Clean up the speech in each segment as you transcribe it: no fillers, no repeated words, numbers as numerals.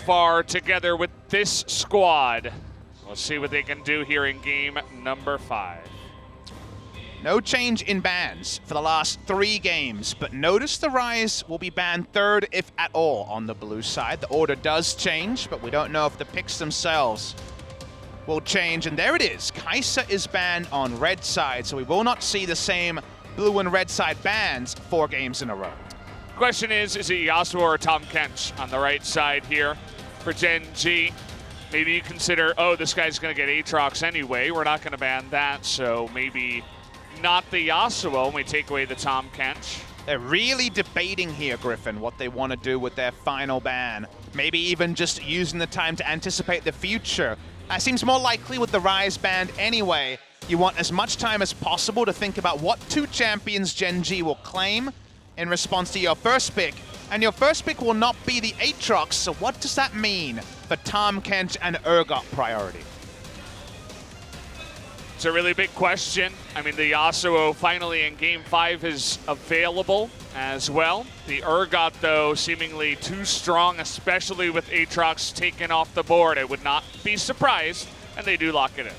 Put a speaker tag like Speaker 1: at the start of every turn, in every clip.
Speaker 1: Far together with this squad. We'll see what they can do here in game number 5.
Speaker 2: No change in bans for the last 3 games, but notice the Rise will be banned 3rd, if at all, on the blue side. The order does change, but we don't know if the picks themselves will change. And there it is. Kai'Sa is banned on red side, so we will not see the same blue and red side bans 4 games in a row.
Speaker 1: Question is it Yasuo or Tahm Kench on the right side here for Gen.G? Maybe you consider, oh, this guy's going to get Aatrox anyway. We're not going to ban that, so maybe not the Yasuo when we take away the Tahm Kench.
Speaker 2: They're really debating here, Griffin, what they want to do with their final ban. Maybe even just using the time to anticipate the future. That seems more likely with the Rise banned anyway. You want as much time as possible to think about what 2 champions Gen.G will claim in response to your first pick. And your first pick will not be the Aatrox, so what does that mean for Tahm Kench and Urgot priority?
Speaker 1: It's a really big question. I mean, the Yasuo finally in game 5 is available as well. The Urgot, though, seemingly too strong, especially with Aatrox taken off the board. I would not be surprised, and they do lock it in.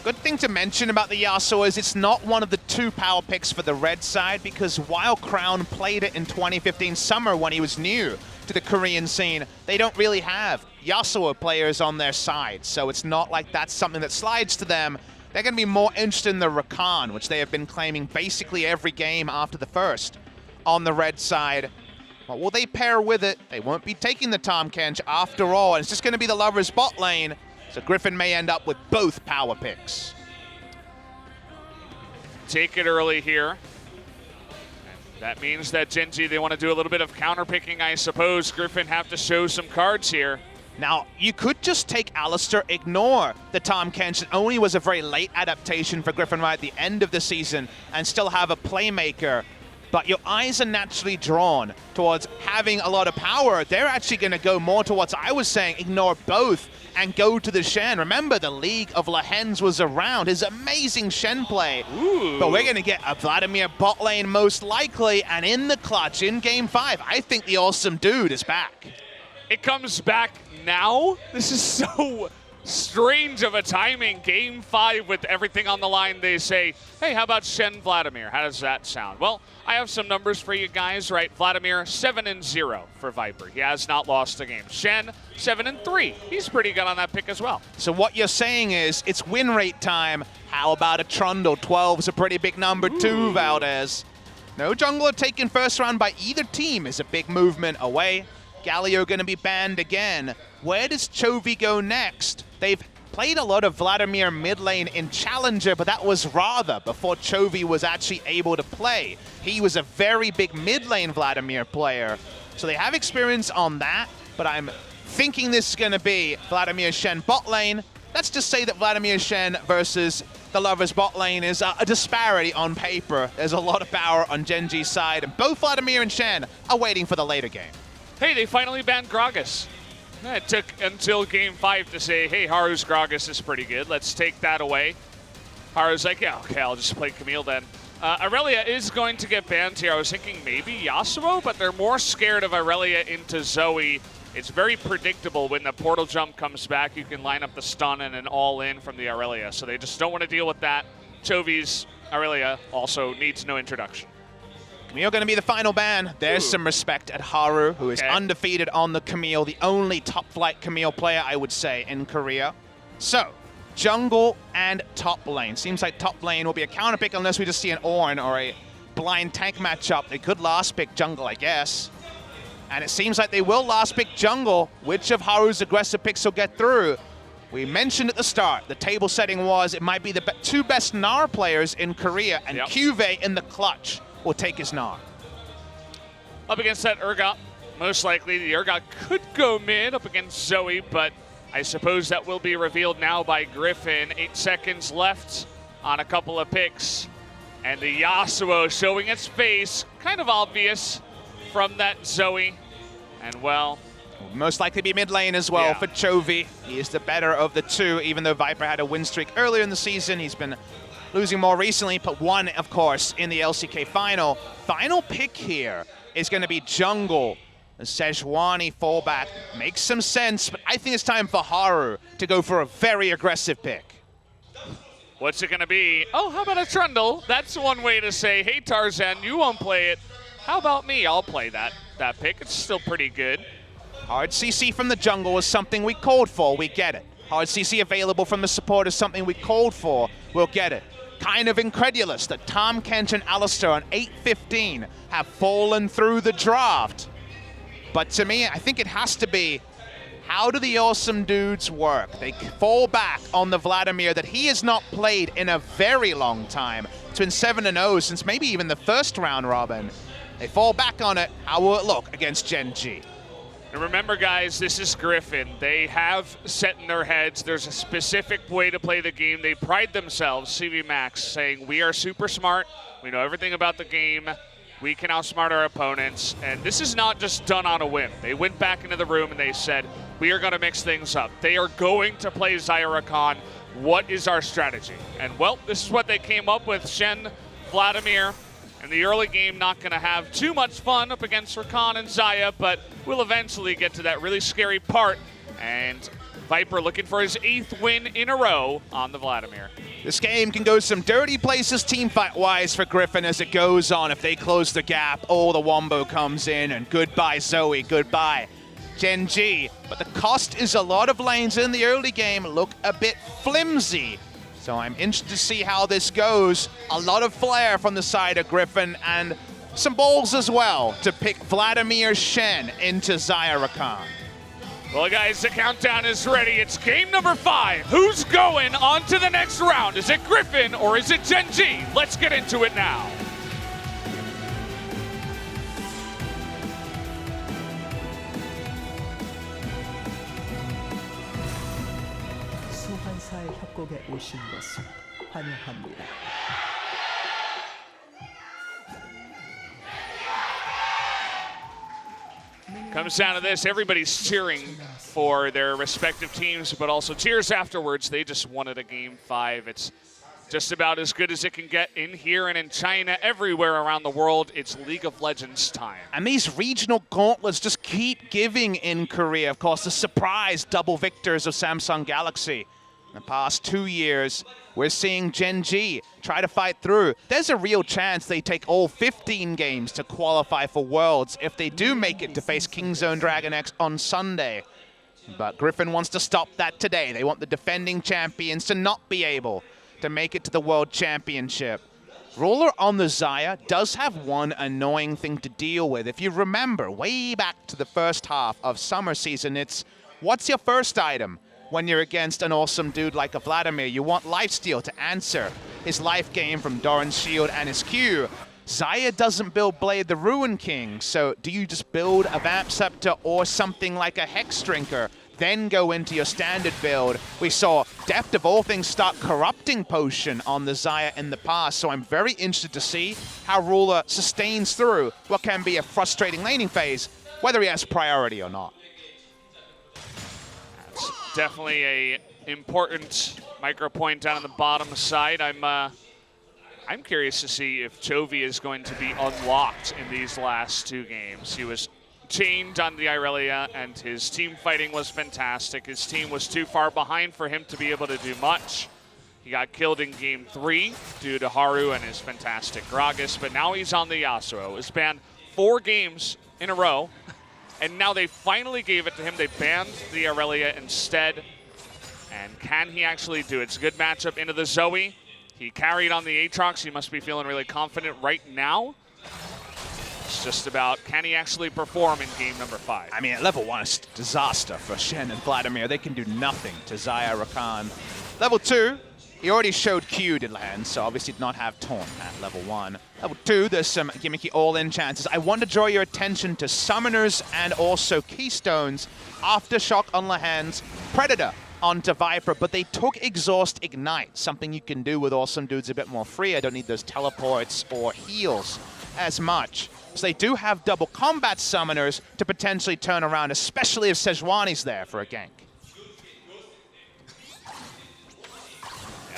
Speaker 2: Good thing to mention about the Yasuo is it's not one of the 2 power picks for the red side, because while Crown played it in 2015 summer when he was new to the Korean scene, they don't really have Yasuo players on their side. So it's not like that's something that slides to them. They're going to be more interested in the Rakan, which they have been claiming basically every game after the first on the red side. What will they pair with it? They won't be taking the Tahm Kench after all, and it's just going to be the Lovers bot lane. So Griffin may end up with both power picks.
Speaker 1: Take it early here. That means that Gen.G, they want to do a little bit of counter-picking, I suppose. Griffin have to show some cards here.
Speaker 2: Now, you could just take Alistar, ignore the Tahm Kench that only was a very late adaptation for Griffin right at the end of the season, and still have a playmaker. But your eyes are naturally drawn towards having a lot of power. They're actually going to go more towards, I was saying, ignore both and go to the Shen. Remember, the League of Lehends was around. His amazing Shen play.
Speaker 1: Ooh.
Speaker 2: But we're going to get a Vladimir bot lane most likely, and in the clutch in game 5, I think the awesome dude is back.
Speaker 1: It comes back now? This is so strange of a timing. Game 5 with everything on the line. They say, hey, how about Shen Vladimir? How does that sound? Well, I have some numbers for you guys, right? Vladimir, 7-0 for Viper. He has not lost a game. Shen, 7-3. He's pretty good on that pick as well.
Speaker 2: So what you're saying is it's win rate time. How about a Trundle? 12 is a pretty big number too, Valdez. No jungler taken first round by either team is a big movement away. Galio going to be banned again. Where does Chovy go next? They've played a lot of Vladimir mid lane in Challenger, but that was rather before Chovy was actually able to play. He was a very big mid lane Vladimir player. So they have experience on that, but I'm thinking this is going to be Vladimir Shen bot lane. Let's just say that Vladimir Shen versus the Lovers bot lane is a disparity on paper. There's a lot of power on Gen.G's side, and both Vladimir and Shen are waiting for the later game.
Speaker 1: Hey, they finally banned Gragas. It took until game 5 to say, hey, Haru's Gragas is pretty good. Let's take that away. Haru's like, yeah, okay, I'll just play Camille then. Aurelia is going to get banned here. I was thinking maybe Yasuo, but they're more scared of Aurelia into Zoe. It's very predictable when the portal jump comes back. You can line up the stun and an all-in from the Aurelia. So they just don't want to deal with that. Chovy's Aurelia also needs no introduction.
Speaker 2: Camille going to be the final ban. There's some respect at Haru, who is undefeated on the Camille, the only top-flight Camille player, I would say, in Korea. So, jungle and top lane. Seems like top lane will be a counter pick unless we just see an Ornn or a blind tank matchup. They could last pick jungle, I guess. And it seems like they will last pick jungle. Which of Haru's aggressive picks will get through? We mentioned at the start, the table setting was it might be the 2 best Gnar players in Korea, and Cuvée in the clutch will take his Gnar.
Speaker 1: Up against that Urgot, most likely the Urgot could go mid up against Zoe, but I suppose that will be revealed now by Griffin. 8 seconds left on a couple of picks, and the Yasuo showing its face, kind of obvious from that Zoe, and well,
Speaker 2: most likely be mid lane as well for Chovy. He is the better of the 2, even though Viper had a win streak earlier in the season. He's been losing more recently, but won, of course, in the LCK final. Final pick here is going to be jungle The Sejuani fallback makes some sense, but I think it's time for Haru to go for a very aggressive pick.
Speaker 1: What's it going to be? Oh, how about a Trundle? That's one way to say, hey, Tarzan, you won't play it. How about me? I'll play that pick. It's still pretty good.
Speaker 2: Hard CC from the jungle was something we called for. We get it. Hard CC available from the support is something we called for. We'll get it. Kind of incredulous that Tom, Kench, and Alistair on 8-15 have fallen through the draft. But to me, I think it has to be, how do the awesome dudes work? They fall back on the Vladimir that he has not played in a very long time. It's been 7-0 since maybe even the first round robin. They fall back on it. How will it look against Gen.G?
Speaker 1: And remember, guys, this is Griffin. They have set in their heads there's a specific way to play the game. They pride themselves, CV Max, saying we are super smart. We know everything about the game. We can outsmart our opponents. And this is not just done on a whim. They went back into the room and they said, we are going to mix things up. They are going to play Xayah Rakan. What is our strategy? And, well, this is what they came up with. Shen, Vladimir. In the early game, not going to have too much fun up against Rakan and Xayah, but we'll eventually get to that really scary part. And Viper looking for his 8th win in a row on the Vladimir.
Speaker 2: This game can go some dirty places teamfight-wise for Griffin as it goes on. If they close the gap, oh, the Wombo comes in, and goodbye Zoe, goodbye Gen.G. But the cost is a lot of lanes in the early game look a bit flimsy. So I'm interested to see how this goes. A lot of flair from the side of Griffin and some balls as well to pick Vladimir Shen into Xayah Rakan.
Speaker 1: Well, guys, the countdown is ready. It's game number 5. Who's going on to the next round? Is it Griffin or is it Gen.G? Let's get into it now.
Speaker 3: 소환사의 협곡에 오신 것을 환영합니다.
Speaker 1: Comes down to this, everybody's cheering for their respective teams, but also cheers afterwards. They just wanted a game 5. It's just about as good as it can get in here and in China, everywhere around the world. It's League of Legends time.
Speaker 2: And these regional gauntlets just keep giving in Korea. Of course, the surprise double victors of Samsung Galaxy. In the past 2 years, we're seeing Gen.G try to fight through. There's a real chance they take all 15 games to qualify for Worlds if they do make it to face Kingzone Dragon X on Sunday. But Griffin wants to stop that today. They want the defending champions to not be able to make it to the World Championship. Ruler on the Xayah does have one annoying thing to deal with. If you remember, way back to the first half of summer season, it's what's your first item? When you're against an awesome dude like a Vladimir, you want lifesteal to answer his life gain from Doran's shield and his Q. Xayah doesn't build Blade the Ruin King, so do you just build a Vamp Scepter or something like a Hex Drinker, then go into your standard build? We saw Deft of all things start Corrupting Potion on the Xayah in the past, so I'm very interested to see how Ruler sustains through what can be a frustrating laning phase, whether he has priority or not.
Speaker 1: Definitely a important micro point down on the bottom side. I'm curious to see if Chovy is going to be unlocked in these last 2 games. He was chained on the Irelia, and his team fighting was fantastic. His team was too far behind for him to be able to do much. He got killed in game 3 due to Haru and his fantastic Gragas, but now he's on the Yasuo. It was banned 4 games in a row. And now they finally gave it to him. They banned the Aurelia instead. And can he actually do it? It's a good matchup into the Zoe. He carried on the Aatrox. He must be feeling really confident right now. It's just about, can he actually perform in game number 5?
Speaker 2: I mean, at level 1, it's disaster for Shen and Vladimir. They can do nothing to Xayah Rakan. Level 2, he already showed Q did land, so obviously did not have Taunt at level 1. Level 2, there's some gimmicky all-in chances. I want to draw your attention to Summoners and also Keystones. Aftershock on Lahan's Predator onto Viper, but they took Exhaust Ignite, something you can do with awesome dudes a bit more free. I don't need those teleports or heals as much. So they do have double combat Summoners to potentially turn around, especially if Sejuani's there for a gank.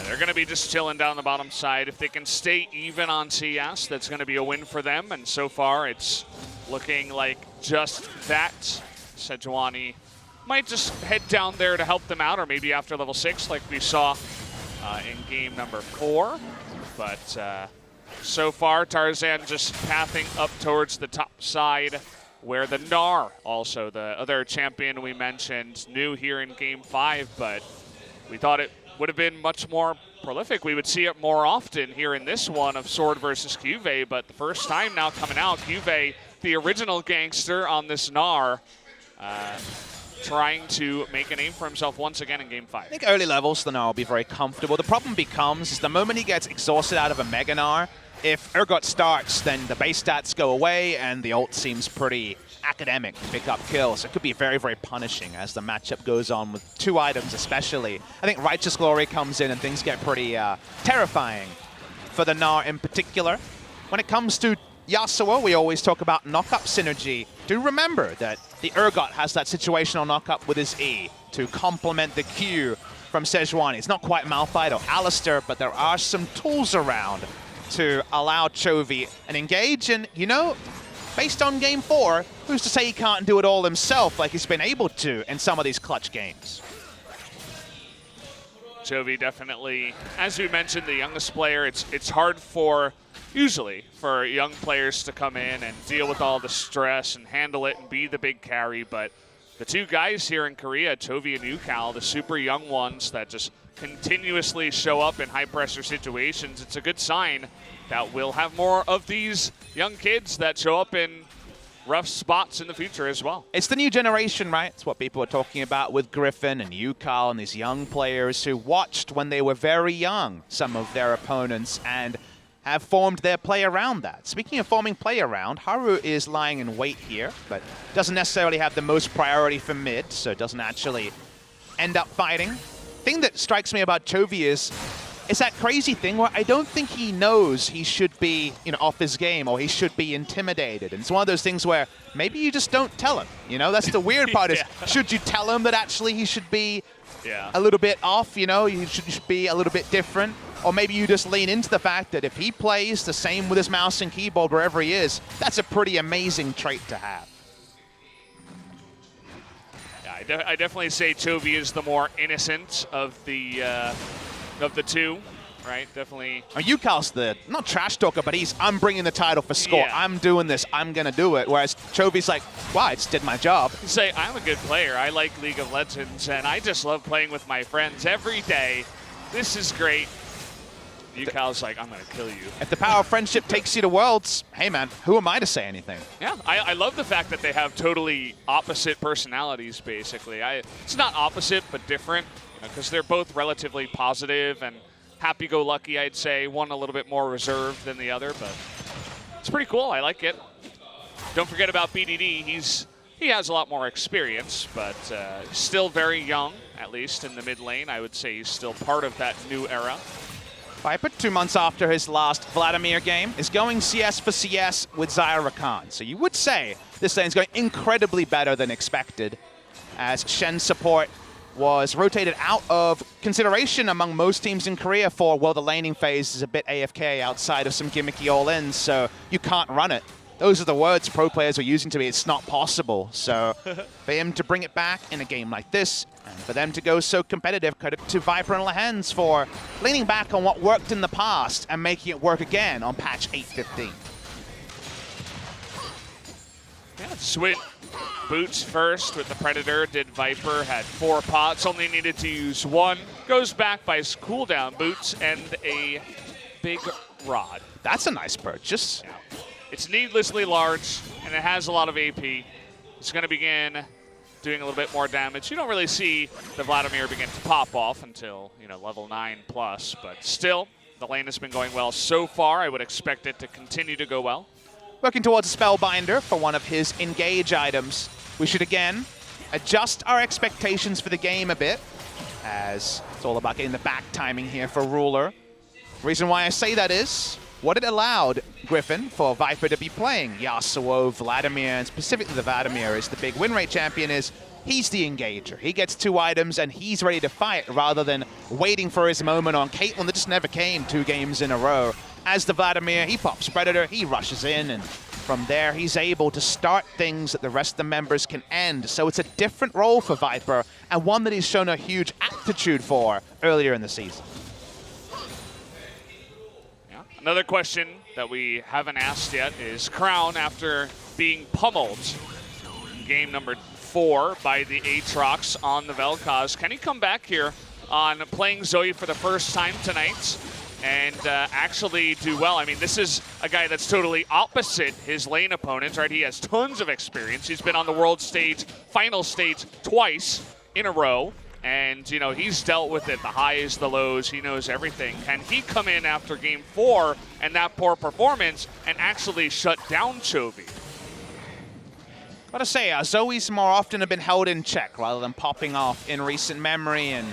Speaker 1: They're going to be just chilling down the bottom side. If they can stay even on CS, that's going to be a win for them. And so far, it's looking like just that. Sejuani might just head down there to help them out, or maybe after level 6 like we saw in game number 4. But so far, Tarzan just pathing up towards the top side, where the Gnar, also the other champion we mentioned, new here in game 5, but we thought it would have been much more prolific. We would see it more often here in this one of Sword versus Juve, but the first time now coming out, Juve, the original gangster on this Gnar, trying to make a name for himself once again in game 5.
Speaker 2: I think early levels, the Gnar will be very comfortable. The problem becomes is the moment he gets exhausted out of a Mega Gnar, if Urgot starts, then the base stats go away and the ult seems pretty academic to pick up kills. It could be very, very punishing as the matchup goes on with 2 items especially. I think Righteous Glory comes in and things get pretty terrifying for the Gnar in particular. When it comes to Yasuo, we always talk about knock-up synergy. Do remember that the Urgot has that situational knock-up with his E to complement the Q from Sejuani. It's not quite Malphite or Alistair, but there are some tools around to allow Chovy an engage. And, you know, based on game 4, who's to say he can't do it all himself like he's been able to in some of these clutch games?
Speaker 1: Chovy definitely, as we mentioned, the youngest player. It's hard for, usually, for young players to come in and deal with all the stress and handle it and be the big carry, but the 2 guys here in Korea, Chovy and Yukal, the super young ones that just continuously show up in high-pressure situations, it's a good sign that we'll have more of these young kids that show up in rough spots in the future as well.
Speaker 2: It's the new generation, right? It's what people are talking about with Griffin and Yukal and these young players who watched when they were very young some of their opponents and have formed their play around that. Speaking of forming play around, Haru is lying in wait here, but doesn't necessarily have the most priority for mid, so doesn't actually end up fighting. Thing that strikes me about Chovy is that crazy thing where I don't think he knows he should be, you know, off his game or he should be intimidated. And it's one of those things where maybe you just don't tell him. You know, that's the weird part is, should you tell him that actually he should be a little bit off, you know, he should be a little bit different? Or maybe you just lean into the fact that if he plays the same with his mouse and keyboard wherever he is, that's a pretty amazing trait to have.
Speaker 1: I definitely say Chovy is the more innocent of the 2, right? Definitely.
Speaker 2: Yukal's the, not trash talker, but I'm bringing the title for score.
Speaker 1: Yeah.
Speaker 2: I'm doing this. I'm going to do it. Whereas Chovy's like, wow, I just did my job.
Speaker 1: You say, I'm a good player. I like League of Legends, and I just love playing with my friends every day. This is great. Yukal's like, I'm going to kill you. If
Speaker 2: the power of friendship takes you to Worlds, hey, man, who am I to say anything?
Speaker 1: Yeah, I love the fact that they have totally opposite personalities, basically. It's not opposite, but different, because they're both relatively positive and happy-go-lucky, I'd say. One a little bit more reserved than the other, but it's pretty cool. I like it. Don't forget about BDD. He has a lot more experience, but still very young, at least in the mid lane. I would say he's still part of that new era.
Speaker 2: Viper, 2 months after his last Vladimir game, is going CS for CS with Zyra Khan. So you would say this lane's going incredibly better than expected, as Shen's support was rotated out of consideration among most teams in Korea for, well, the laning phase is a bit AFK outside of some gimmicky all-ins, so you can't run it. Those are the words pro players were using to me. It's not possible. So for him to bring it back in a game like this, and for them to go so competitive, credit to Viper and Lehens for leaning back on what worked in the past and making it work again on patch 8.15.
Speaker 1: Yeah, Swit boots first with the Predator, did Viper, had 4 pots, only needed to use 1. Goes back by his cooldown boots and a big rod.
Speaker 2: That's a nice purchase.
Speaker 1: Yeah. It's needlessly large, and it has a lot of AP. It's going to begin doing a little bit more damage. You don't really see the Vladimir begin to pop off until, you know, level 9+, but still, the lane has been going well so far. I would expect it to continue to go well.
Speaker 2: Working towards a Spellbinder for one of his engage items. We should, again, adjust our expectations for the game a bit, as it's all about getting the back timing here for Ruler. Reason why I say that is what it allowed Griffin for Viper to be playing Yasuo, Vladimir, and specifically the Vladimir is the big win rate champion, is he's the engager. He gets 2 items and he's ready to fight rather than waiting for his moment on Caitlyn that just never came 2 games in a row. As the Vladimir, he pops Predator, he rushes in and From there, he's able to start things that the rest of the members can end. So it's a different role for Viper, and one that he's shown a huge aptitude for earlier in the season.
Speaker 1: Yeah. Another question that we haven't asked yet is Crown, after being pummeled in game number 4 by the Aatrox on the Vel'Koz, can he come back here on playing Zoe for the first time tonight and actually do well? I mean, this is a guy that's totally opposite his lane opponents, right? He has tons of experience. He's been on the world stage, final stage twice in a row. And, you know, he's dealt with it, the highs, the lows. He knows everything. Can he come in after game 4 and that poor performance and actually shut down Chovy?
Speaker 2: Gotta say, Zoe's more often have been held in check rather than popping off in recent memory, and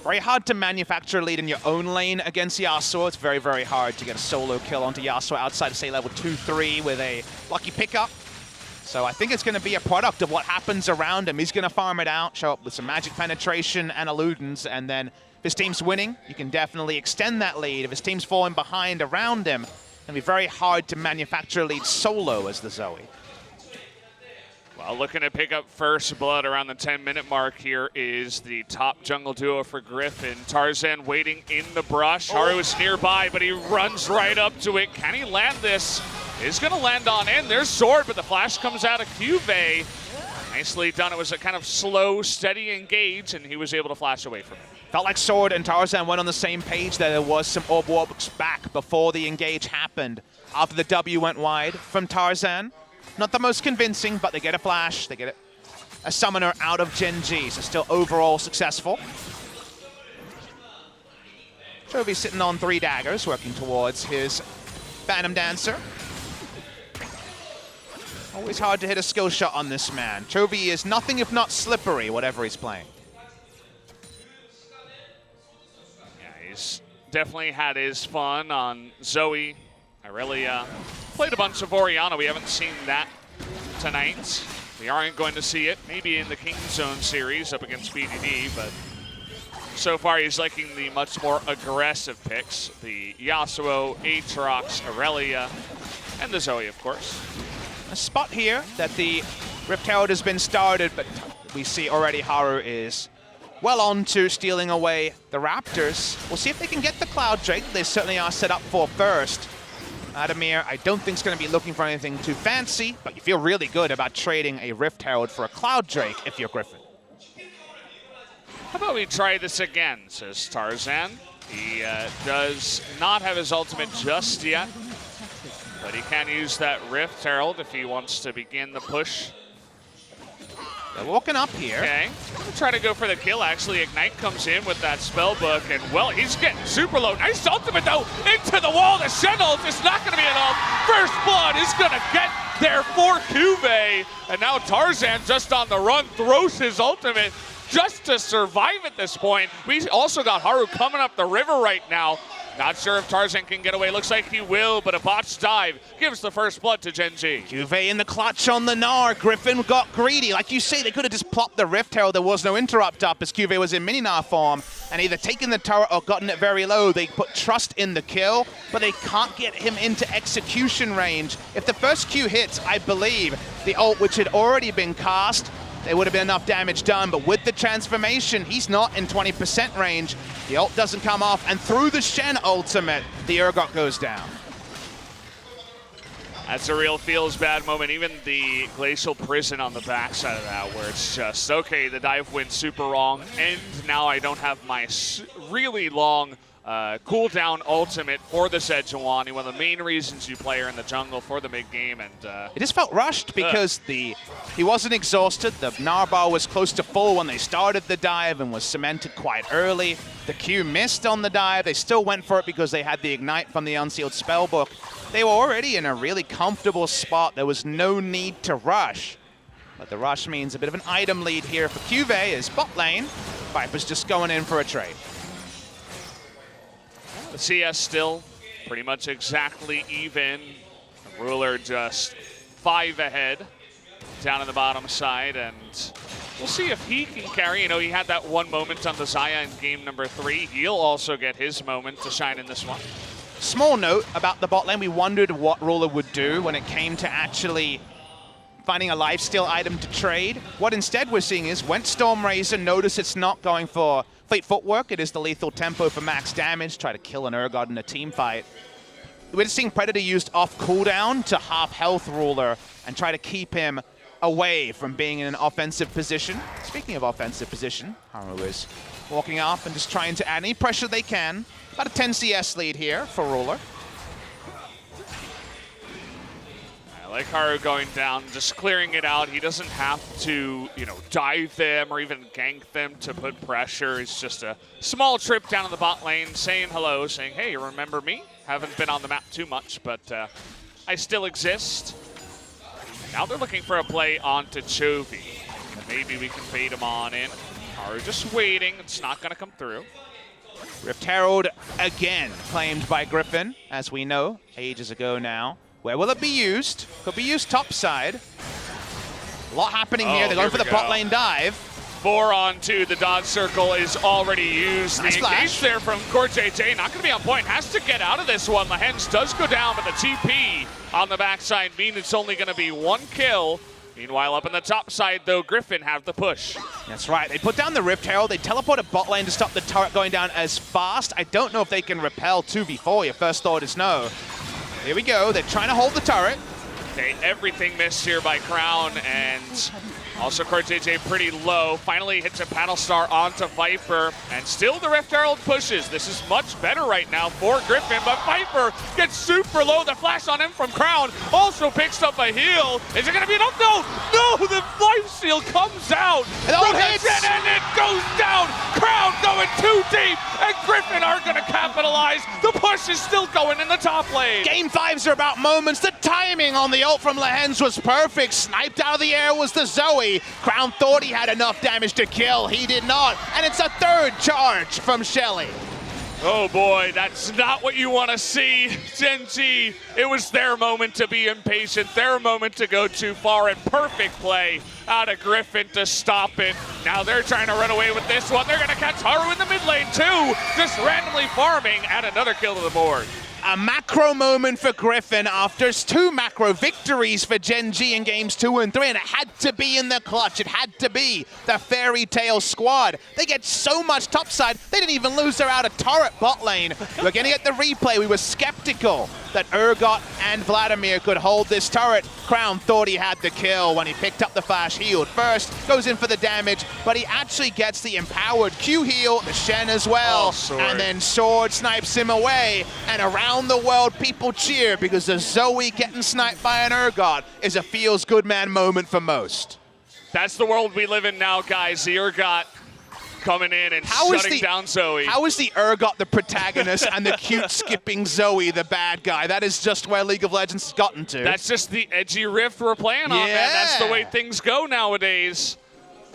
Speaker 2: very hard to manufacture a lead in your own lane against Yasuo. It's very, very hard to get a solo kill onto Yasuo outside of, say, level 2-3 with a lucky pickup. So I think it's going to be a product of what happens around him. He's going to farm it out, show up with some magic penetration and Illudens, and then if his team's winning, you can definitely extend that lead. If his team's falling behind around him, it's going to be very hard to manufacture a lead solo as the Zoe.
Speaker 1: Well, looking to pick up first blood around the 10-minute mark here is the top jungle duo for Griffin. Tarzan waiting in the brush. Haru is nearby, but he runs right up to it. Can he land this? He's going to land on in. There's Sword, but the flash comes out of Cuvée. Nicely done. It was a kind of slow, steady engage, and he was able to flash away from it.
Speaker 2: Felt like Sword and Tarzan went on the same page there. There was some orb warps back before the engage happened. After the W went wide from Tarzan. Not the most convincing, but they get a flash. They get a summoner out of Gen.G, so still overall successful. Chovy sitting on 3 daggers, working towards his Phantom Dancer. Always hard to hit a skill shot on this man. Chovy is nothing if not slippery, whatever he's playing.
Speaker 1: Yeah, he's definitely had his fun on Zoe. Irelia played a bunch of Orianna. We haven't seen that tonight. We aren't going to see it, maybe in the King Zone series up against BDD, but so far he's liking the much more aggressive picks. The Yasuo, Aatrox, Irelia, and the Zoe, of course.
Speaker 2: A spot here that the Rift Herald has been started, but we see already Haru is well on to stealing away the Raptors. We'll see if they can get the Cloud Drake. They certainly are set up for first. Adamir, I don't think is going to be looking for anything too fancy, but you feel really good about trading a Rift Herald for a Cloud Drake if you're Griffin.
Speaker 1: How about we try this again, says Tarzan. He does not have his ultimate just yet, but he can use that Rift Herald if he wants to begin the push.
Speaker 2: They're walking up here.
Speaker 1: Okay, gonna try to go for the kill, actually. Ignite comes in with that spell book, and well, he's getting super low. Nice ultimate, though, into the wall. The Shenel is not gonna be enough. First blood is gonna get there for Cuvée, and now Tarzan just on the run throws his ultimate just to survive at this point. We also got Haru coming up the river right now. Not sure if Tarzan can get away. Looks like he will, but a botched dive gives the first blood to Gen.G.
Speaker 2: Cuvée in the clutch on the Gnar. Griffin got greedy. Like you say, they could have just plopped the Rift Herald. There was no interrupt up as Cuvée was in mini Gnar form and either taken the turret or gotten it very low. They put trust in the kill, but they can't get him into execution range. If the first Q hits, I believe, the ult which had already been cast, there would have been enough damage done, but with the transformation, he's not in 20% range. The ult doesn't come off, and through the Shen ultimate, the Urgot goes down.
Speaker 1: That's a real feels bad moment. Even the Glacial Prison on the backside of that, where it's just, okay, the dive went super wrong, and now I don't have my really long cooldown ultimate for the Sejuani, one of the main reasons you play her in the jungle for the mid game, and
Speaker 2: it just felt rushed because he wasn't exhausted. The Gnar bar was close to full when they started the dive and was cemented quite early. The Q missed on the dive. They still went for it because they had the ignite from the unsealed spellbook. They were already in a really comfortable spot. There was no need to rush, but the rush means a bit of an item lead here for Cuvée as bot lane. Viper's just going in for a trade.
Speaker 1: The CS still pretty much exactly even. The Ruler just 5 ahead down in the bottom side, and we'll see if he can carry. You know, he had that one moment on the Xayah in game number 3. He'll also get his moment to shine in this one.
Speaker 2: Small note about the bot lane, we wondered what Ruler would do when it came to actually finding a lifesteal item to trade. What instead we're seeing is, when Stormrazor, notice it's not going for Fleet Footwork, it is the lethal tempo for max damage, try to kill an Urgot in a team fight. We're just seeing Predator used off cooldown to half health Ruler and try to keep him away from being in an offensive position. Speaking of offensive position, Haru is walking up and just trying to add any pressure they can. About a 10 CS lead here for Ruler.
Speaker 1: I like Haru going down, just clearing it out. He doesn't have to, dive them or even gank them to put pressure. It's just a small trip down in the bot lane, saying hello, saying, hey, you remember me? Haven't been on the map too much, but I still exist. Now they're looking for a play onto Chovy. Maybe we can bait him on in. Haru just waiting. It's not going to come through.
Speaker 2: Rift Herald again claimed by Griffin, as we know, ages ago now. Where will it be used? Could be used topside. A lot happening here. They're going for the bot lane dive.
Speaker 1: 4 on 2. The dodge circle is already used.
Speaker 2: Nice
Speaker 1: the engage there from Gen.G. Not going to be on point. Has to get out of this one. Lehens does go down, but the TP on the backside means it's only going to be 1 kill. Meanwhile, up in the top side, though, Griffin have the push.
Speaker 2: That's right. They put down the Rift Herald. They teleport a bot lane to stop the turret going down as fast. I don't know if they can repel 2v4. Your first thought is no. Here we go. They're trying to hold the turret.
Speaker 1: Okay, everything missed here by Crown, and also Gen.G pretty low. Finally hits a Paddle Star onto Viper, and still the Rift Herald pushes. This is much better right now for Griffin, but Viper gets super low. The flash on him from Crown also picks up a heal. Is it going to be enough? No, the lifesteal comes out. And it goes down. Crown going too deep, and Griffin are going to capitalize. The push is still going in the top lane.
Speaker 2: Game 5s are about moments. The timing on the ult from Lehens was perfect. Sniped out of the air was the Zoe. Crown thought he had enough damage to kill. He did not. And it's a third charge from Shelly.
Speaker 1: Oh boy, that's not what you want to see. Gen.G, it was their moment to be impatient, their moment to go too far, and perfect play out of Griffin to stop it. Now they're trying to run away with this one. They're going to catch Haru in the mid lane too, just randomly farming, add another kill to the board.
Speaker 2: A macro moment for Griffin after 2 macro victories for Gen.G in games 2 and 3, and it had to be in the clutch. It had to be the Fairy Tale squad. They get so much topside, they didn't even lose their outer turret bot lane. We're going to get the replay. We were skeptical that Urgot and Vladimir could hold this turret. Crown thought he had the kill when he picked up the flash, healed first, goes in for the damage, but he actually gets the empowered Q heal, the Shen as well, and then Sword snipes him away, and around the world people cheer because the Zoe getting sniped by an Urgot is a feels good man moment for most.
Speaker 1: That's the world we live in now, guys. The Urgot coming in and shutting down Zoe.
Speaker 2: How is the Urgot the protagonist and the cute skipping Zoe the bad guy? That is just where League of Legends has gotten to.
Speaker 1: That's just the edgy riff we're playing on, man. That's the way things go nowadays.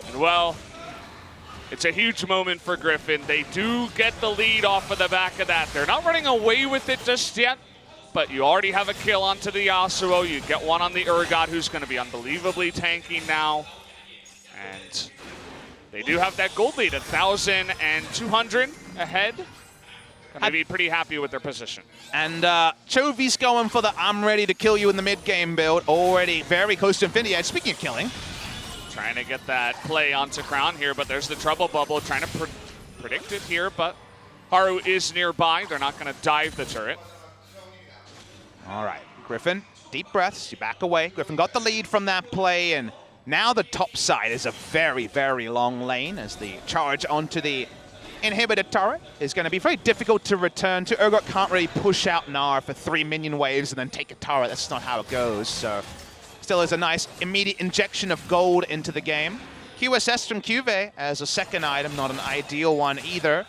Speaker 1: And well, it's a huge moment for Griffin. They do get the lead off of the back of that. They're not running away with it just yet, but you already have a kill onto the Yasuo. You get one on the Urgot, who's going to be unbelievably tanky now. And they do have that gold lead, 1,200 ahead. Gonna be pretty happy with their position.
Speaker 2: And Chovy's going for the I'm ready to kill you in the mid-game build, already very close to Infinity Edge. Speaking of killing.
Speaker 1: Trying to get that play onto Crown here, but there's the trouble bubble. Trying to predict it here, but Haru is nearby. They're not going to dive the turret.
Speaker 2: All right, Griffin, deep breaths, you back away. Griffin got the lead from that play, and now the top side is a very, very long lane as the charge onto the inhibitor turret is going to be very difficult to return to. Urgot can't really push out Gnar for 3 minion waves and then take a turret. That's not how it goes, so still is a nice immediate injection of gold into the game. QSS from Cuvée as a second item, not an ideal one either.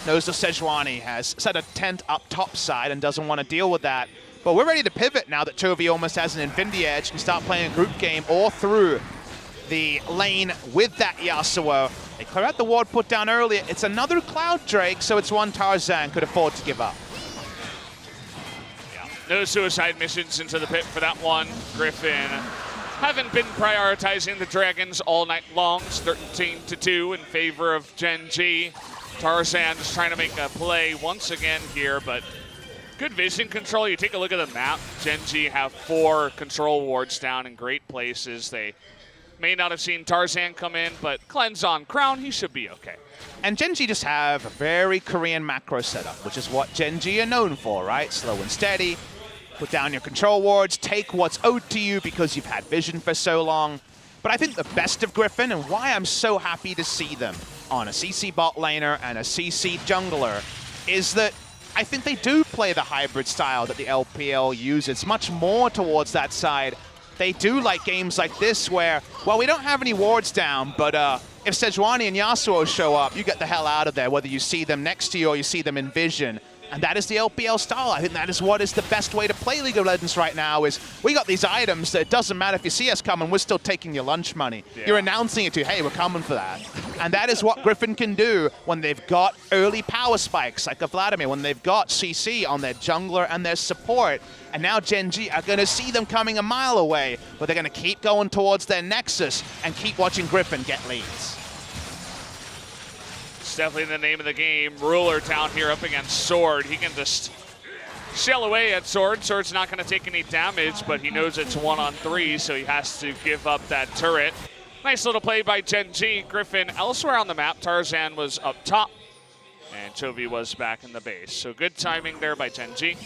Speaker 2: Knows the Sejuani has set a tent up top side and doesn't want to deal with that. But we're ready to pivot now that Chovy almost has an Infinity Edge and start playing a group game all through the lane with that Yasuo. They clear out the ward put down earlier. It's another Cloud Drake, so it's one Tarzan could afford to give up.
Speaker 1: No suicide missions into the pit for that one. Griffin haven't been prioritizing the Dragons all night long. It's 13-2 in favor of Gen.G. Tarzan just trying to make a play once again here, but Good vision control. You take a look at the map. Gen.G have 4 control wards down in great places. They may not have seen Tarzan come in, but cleanse on Crown, he should be okay.
Speaker 2: And Gen.G just have a very Korean macro setup, which is what Gen.G are known for, right? Slow and steady, put down your control wards, take what's owed to you because you've had vision for so long. But I think the best of Griffin, and why I'm so happy to see them on a CC bot laner and a CC jungler, is that I think they do play the hybrid style that the LPL uses, much more towards that side. They do like games like this where, well, we don't have any wards down, but if Sejuani and Yasuo show up, you get the hell out of there, whether you see them next to you or you see them in vision. And that is the LPL style. I think that is what is the best way to play League of Legends right now is we got these items that it doesn't matter if you see us coming, we're still taking your lunch money. Yeah. You're announcing it to, hey, we're coming for that. And that is what Griffin can do when they've got early power spikes like a Vladimir, when they've got CC on their jungler and their support. And now Gen.G are going to see them coming a mile away, but they're going to keep going towards their nexus and keep watching Griffin get leads.
Speaker 1: It's definitely the name of the game. Ruler down here up against Sword. He can just shell away at Sword. Sword's not going to take any damage, but he knows it's 1-on-3, so he has to give up that turret. Nice little play by Gen.G. Griffin elsewhere on the map. Tarzan was up top, and Chovy was back in the base. So good timing there by Gen.G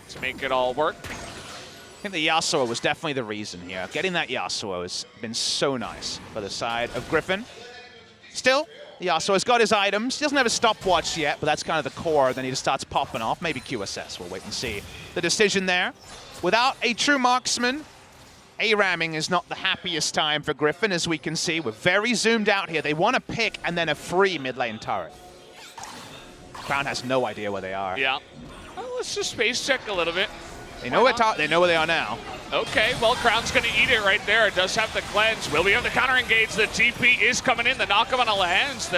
Speaker 1: to make it all work.
Speaker 2: I think the Yasuo was definitely the reason here. Getting that Yasuo has been so nice for the side of Griffin. Still, Yasuo's got his items. He doesn't have a stopwatch yet, but that's kind of the core. Then he just starts popping off. Maybe QSS. We'll wait and see. The decision there. Without a true marksman, A-ramming is not the happiest time for Griffin, as we can see. We're very zoomed out here. They want to pick and then a free mid lane turret. Crown has no idea where they are.
Speaker 1: Yeah. Well, let's just space check a little bit.
Speaker 2: They know where they are now.
Speaker 1: Okay, well, Crown's going to eat it right there. It does have the cleanse. Will we have the counter engage? The TP is coming in. The knockup on Alahans.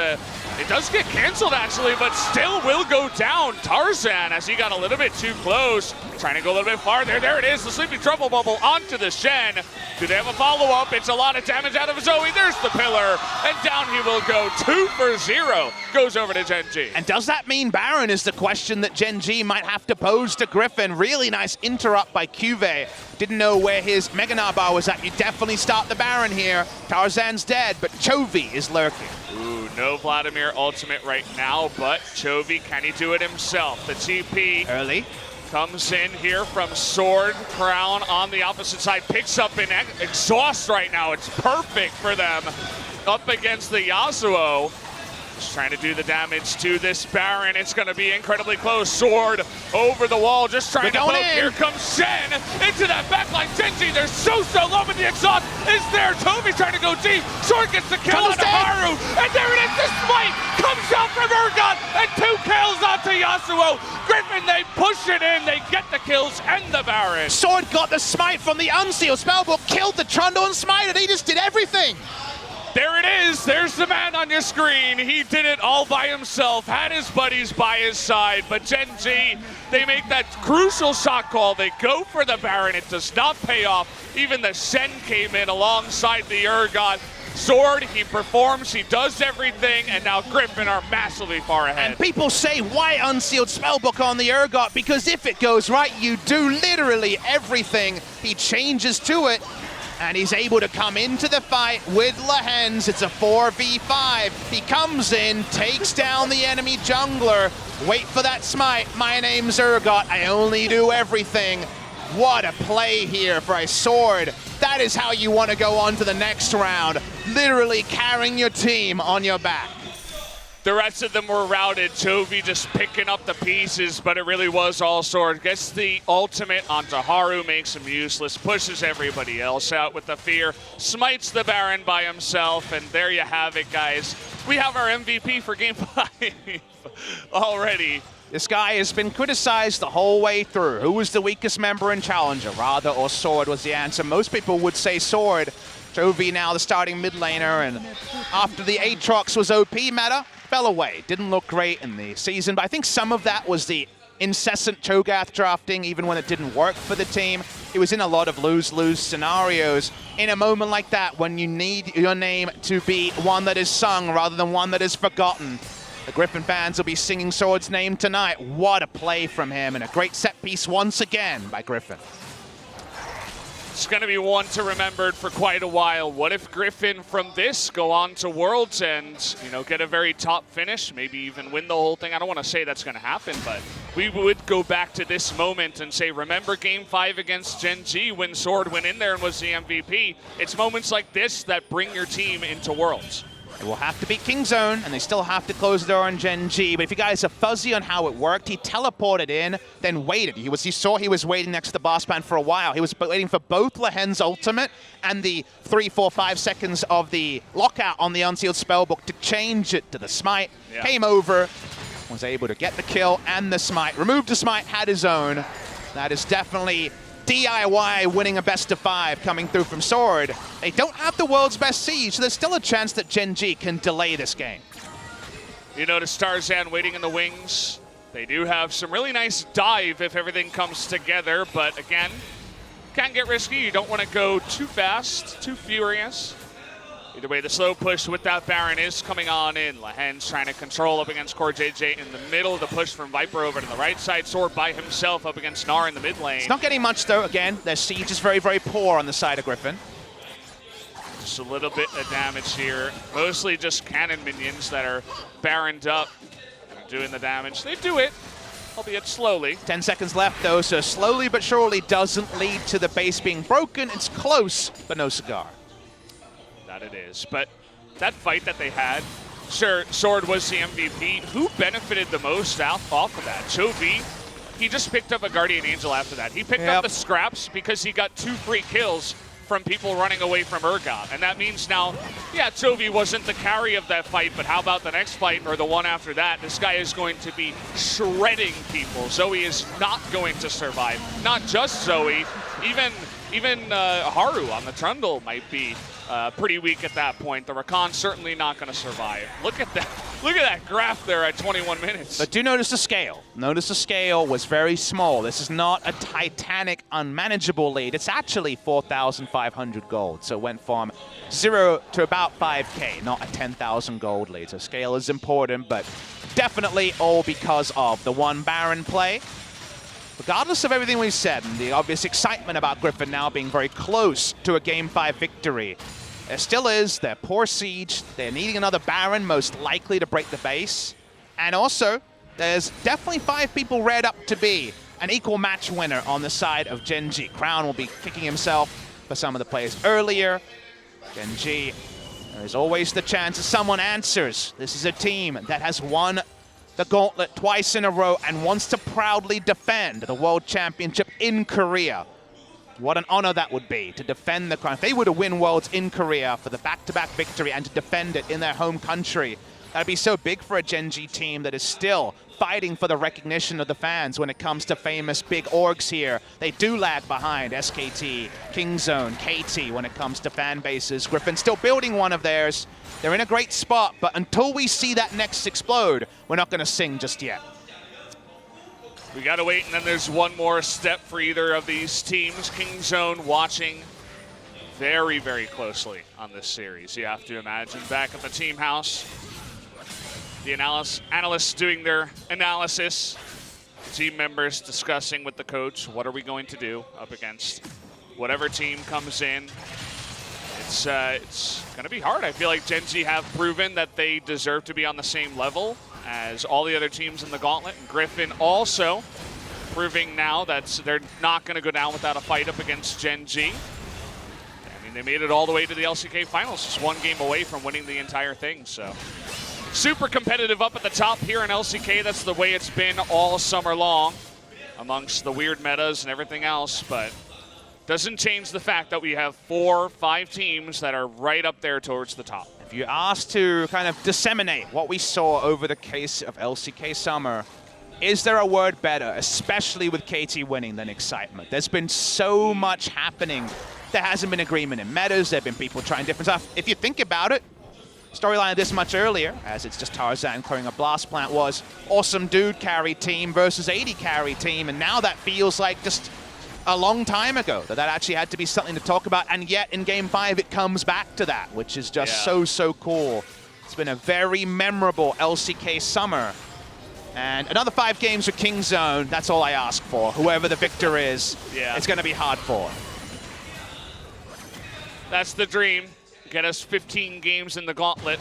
Speaker 1: It does get canceled, actually, but still will go down. Tarzan, as he got a little bit too close, trying to go a little bit farther. There it is, the Sleepy Trouble Bubble onto the Shen. Do they have a follow-up? It's a lot of damage out of Zoe. There's the pillar, and down he will go. 2 for 0. Goes over to Gen.G.
Speaker 2: And does that mean Baron is the question that Gen.G might have to pose to Griffin? Really nice interrupt by Cuvée. Didn't know where his Mega Bar was at. You definitely start the Baron here. Tarzan's dead, but Chovy is lurking.
Speaker 1: Ooh, no Vladimir ultimate right now, but Chovy, can he do it himself? The TP
Speaker 2: early
Speaker 1: comes in here from Sword. Crown on the opposite side, picks up an exhaust right now. It's perfect for them up against the Yasuo. Just trying to do the damage to this Baron. It's going to be incredibly close. Sword over the wall, just trying to poke. Here comes Shen into that backline. Gen.G, they're so low, but the exhaust is there. Toby's trying to go deep. Sword gets the kill on Haru, and there it is. The smite comes out from Urgot, and 2 kills onto Yasuo. Griffin, they push it in. They get the kills and the Baron.
Speaker 2: Sword got the smite from the unsealed spellbook, killed the Trundle and smited. He just did everything.
Speaker 1: There it is. There's the man on your screen. He did it all by himself, had his buddies by his side, but Gen.G, they make that crucial shot call. They go for the Baron. It does not pay off. Even the Shen came in alongside the Urgot. Sword, he performs, he does everything, and now Griffin are massively far ahead.
Speaker 2: And people say, why unsealed spellbook on the Urgot? Because if it goes right, you do literally everything. He changes to it. And he's able to come into the fight with Lahens. It's a 4v5. He comes in, takes down the enemy jungler. Wait for that smite. My name's Urgot. I only do everything. What a play here for a Sword. That is how you want to go on to the next round. Literally carrying your team on your back.
Speaker 1: The rest of them were routed. Chovy just picking up the pieces, but it really was all Sword. Gets the ultimate onto Haru, makes him useless, pushes everybody else out with the fear, smites the Baron by himself, and there you have it, guys. We have our MVP for Game 5 already.
Speaker 2: This guy has been criticized the whole way through. Who was the weakest member in Challenger? Radha or Sword was the answer. Most people would say Sword. Chovy now the starting mid laner, and after the Aatrox was OP meta, fell away. Didn't look great in the season, but I think some of that was the incessant Cho'Gath drafting, even when it didn't work for the team. It was in a lot of lose-lose scenarios. In a moment like that, when you need your name to be one that is sung rather than one that is forgotten, The Griffin fans will be singing Sword's name tonight. What a play from him, and a great set piece once again by Griffin.
Speaker 1: It's going to be one to remember for quite a while. What if Griffin from this go on to Worlds and, you know, get a very top finish, maybe even win the whole thing? I don't want to say that's going to happen, but we would go back to this moment and say, remember Game 5 against Gen.G when Sword went in there and was the MVP? It's moments like this that bring your team into Worlds.
Speaker 2: It will have to beat Kingzone, and they still have to close the door on Gen.G. But if you guys are fuzzy on how it worked, he teleported in, then waited. He saw he was waiting next to the boss man for a while. He was waiting for both Lehen's ultimate and the 3, 4, 5 seconds of the lockout on the unsealed spellbook to change it to the smite. Yeah. Came over, was able to get the kill and the smite. Removed the smite, had his own. That is definitely DIY winning a best of 5 coming through from Sword. They don't have the world's best siege, so there's still a chance that Gen.G can delay this game.
Speaker 1: You notice Tarzan waiting in the wings. They do have some really nice dive if everything comes together, but again, can't get risky. You don't want to go too fast, too furious. Either way, the slow push with that Baron is coming on in. Lehen's trying to control up against Core JJ in the middle of the push from Viper over to the right side. Sword by himself up against Gnar in the mid lane.
Speaker 2: It's not getting much though. Again, their siege is very, very poor on the side of Griffin.
Speaker 1: Just a little bit of damage here. Mostly just cannon minions that are Baroned up and doing the damage. They do it, albeit slowly.
Speaker 2: 10 seconds left though, so slowly but surely doesn't lead to the base being broken. It's close, but no cigar.
Speaker 1: That it is. But that fight that they had, sure, Sword was the MVP. Who benefited the most off of that? Chovy, he just picked up a Guardian Angel after that. He picked up the scraps because he got 2 free kills from people running away from Urgot. And that means now, yeah, Chovy wasn't the carry of that fight, but how about the next fight or the one after that? This guy is going to be shredding people. Zoe is not going to survive. Not just Zoe, even Haru on the Trundle might be pretty weak at that point. The Rakan certainly not going to survive. Look at that. Look at that graph there at 21 minutes.
Speaker 2: But do notice the scale. Notice the scale was very small. This is not a titanic, unmanageable lead. It's actually 4,500 gold. So it went from 0 to about 5K, not a 10,000 gold lead. So scale is important, but definitely all because of the one Baron play. Regardless of everything we said and the obvious excitement about Griffin now being very close to a Game 5 victory, there still is their poor siege. They're needing another Baron, most likely to break the base. And also, there's definitely 5 people reared up to be an equal match winner on the side of Gen.G. Crown will be kicking himself for some of the plays earlier. Gen.G, there's always the chance that someone answers. This is a team that has won the gauntlet twice in a row and wants to proudly defend the World Championship in Korea. What an honor that would be to defend the crown. If they were to win Worlds in Korea for the back-to-back victory and to defend it in their home country, that'd be so big for a Gen.G team that is still fighting for the recognition of the fans when it comes to famous big orgs here. They do lag behind SKT, Kingzone, KT when it comes to fan bases. Griffin still building one of theirs. They're in a great spot, but until we see that next explode, we're not going to sing just yet.
Speaker 1: We got to wait, and then there's one more step for either of these teams. Kingzone watching very, very closely on this series. You have to imagine back at the team house, the analysts doing their analysis, team members discussing with the coach, what are we going to do up against whatever team comes in. It's going to be hard. I feel like Gen.G have proven that they deserve to be on the same level as all the other teams in the gauntlet. And Griffin also proving now that they're not going to go down without a fight up against Gen.G. I mean, they made it all the way to the LCK finals, just one game away from winning the entire thing. So super competitive up at the top here in LCK. That's the way it's been all summer long amongst the weird metas and everything else, but doesn't change the fact that we have 4 or 5 teams that are right up there towards the top.
Speaker 2: If you're asked to kind of disseminate what we saw over the case of LCK Summer, is there a word better, especially with KT winning, than excitement? There's been so much happening. There hasn't been agreement in metas. There have been people trying different stuff. If you think about it, storyline this much earlier, as it's just Tarzan clearing a blast plant, was awesome dude carry team versus 80 carry team, and now that feels like just a long time ago that actually had to be something to talk about, and yet in Game 5 it comes back to that, which is just so cool. It's been a very memorable LCK summer. And another 5 games with King Zone, that's all I ask for. Whoever the victor is, it's going to be hard for.
Speaker 1: That's the dream. Get us 15 games in the gauntlet.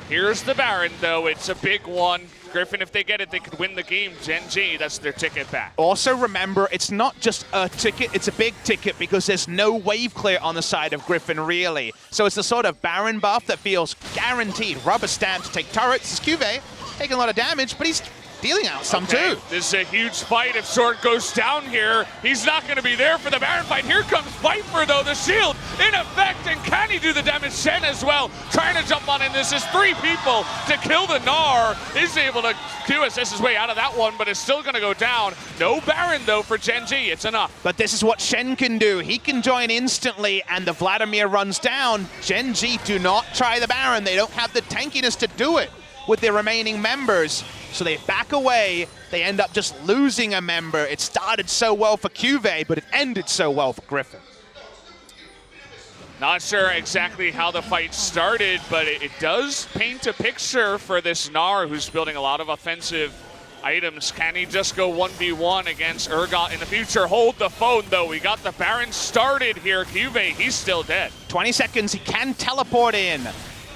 Speaker 1: Here's the Baron, though. It's a big one. Griffin, if they get it, they could win the game. Gen.G, that's their ticket back.
Speaker 2: Also remember, it's not just a ticket, it's a big ticket because there's no wave clear on the side of Griffin, really. So it's the sort of Baron buff that feels guaranteed. Rubber stamp to take turrets. It's Cuvée taking a lot of damage, but he's dealing out some too.
Speaker 1: This is a huge fight. If Sword goes down here, he's not going to be there for the Baron fight. Here comes Viper, though. The shield in effect, and can he do the damage? Shen as well, trying to jump on in. This is 3 people to kill the Gnar. Is able to QSS his way out of that one, but it's still going to go down. No Baron, though, for Gen.G. It's enough.
Speaker 2: But this is what Shen can do. He can join instantly, and the Vladimir runs down. Gen.G do not try the Baron. They don't have the tankiness to do it with their remaining members. So they back away, they end up just losing a member. It started so well for Cuvée, but it ended so well for Griffin.
Speaker 1: Not sure exactly how the fight started, but it does paint a picture for this Gnar who's building a lot of offensive items. Can he just go 1v1 against Urgot in the future? Hold the phone, though. We got the Baron started here. Cuvée, he's still dead.
Speaker 2: 20 seconds, he can teleport in.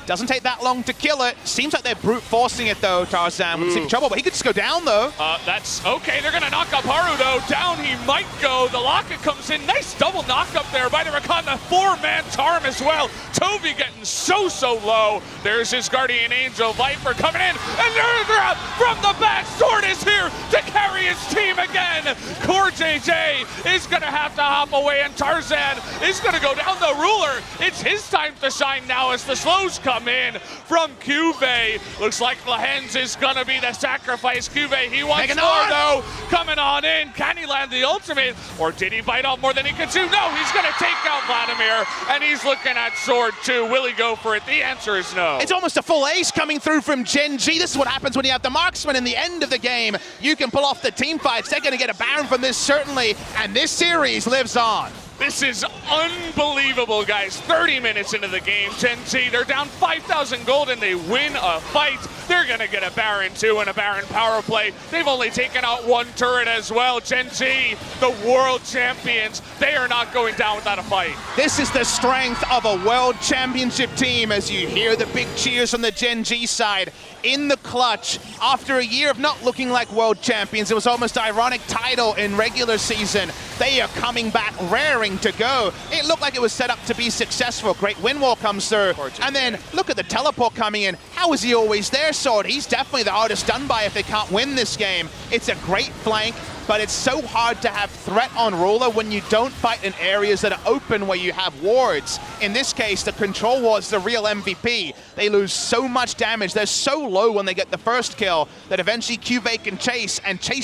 Speaker 2: Doesn't take that long to kill it. Seems like they're brute forcing it, though, Tarzan. He's in trouble, but he could just go down, though.
Speaker 1: That's okay. They're going to knock up Haru, though. Down he might go. The Locket comes in. Nice double knock up there by the Rakan. The 4-man charm as well. Toby getting so low. There's his Guardian Angel. Viper coming in. And there's from the back. Sword is here to carry his team again. CoreJJ is going to have to hop away, and Tarzan is going to go down the ruler. It's his time to shine now as the slows come in from Cuvée. Looks like Lahens is gonna be the sacrifice. Cuvée, he wants more though. Coming on in, can he land the ultimate? Or did he bite off more than he could chew? No, he's gonna take out Vladimir, and he's looking at Sword too. Will he go for it? The answer is no.
Speaker 2: It's almost a full ace coming through from Gen.G. This is what happens when you have the marksman in the end of the game. You can pull off the team fights. They're gonna get a Baron from this, certainly, and this series lives on.
Speaker 1: This is unbelievable, guys. 30 minutes into the game, Gen.G, they're down 5,000 gold and they win a fight. They're gonna get a Baron too and a Baron power play. They've only taken out 1 turret as well. Gen.G, the world champions, they are not going down without a fight.
Speaker 2: This is the strength of a world championship team as you hear the big cheers from the Gen.G side. In the clutch, after a year of not looking like world champions, it was almost ironic title in regular season. They are coming back raring to go. It looked like it was set up to be successful. Great win wall comes through. And then look at the teleport coming in. How is he always there, Sword? He's definitely the hardest done by if they can't win this game. It's a great flank, but it's so hard to have threat on ruler when you don't fight in areas that are open where you have wards. In this case, the control ward's the real MVP. They lose so much damage. They're so low when they get the first kill that eventually Cuvée can chase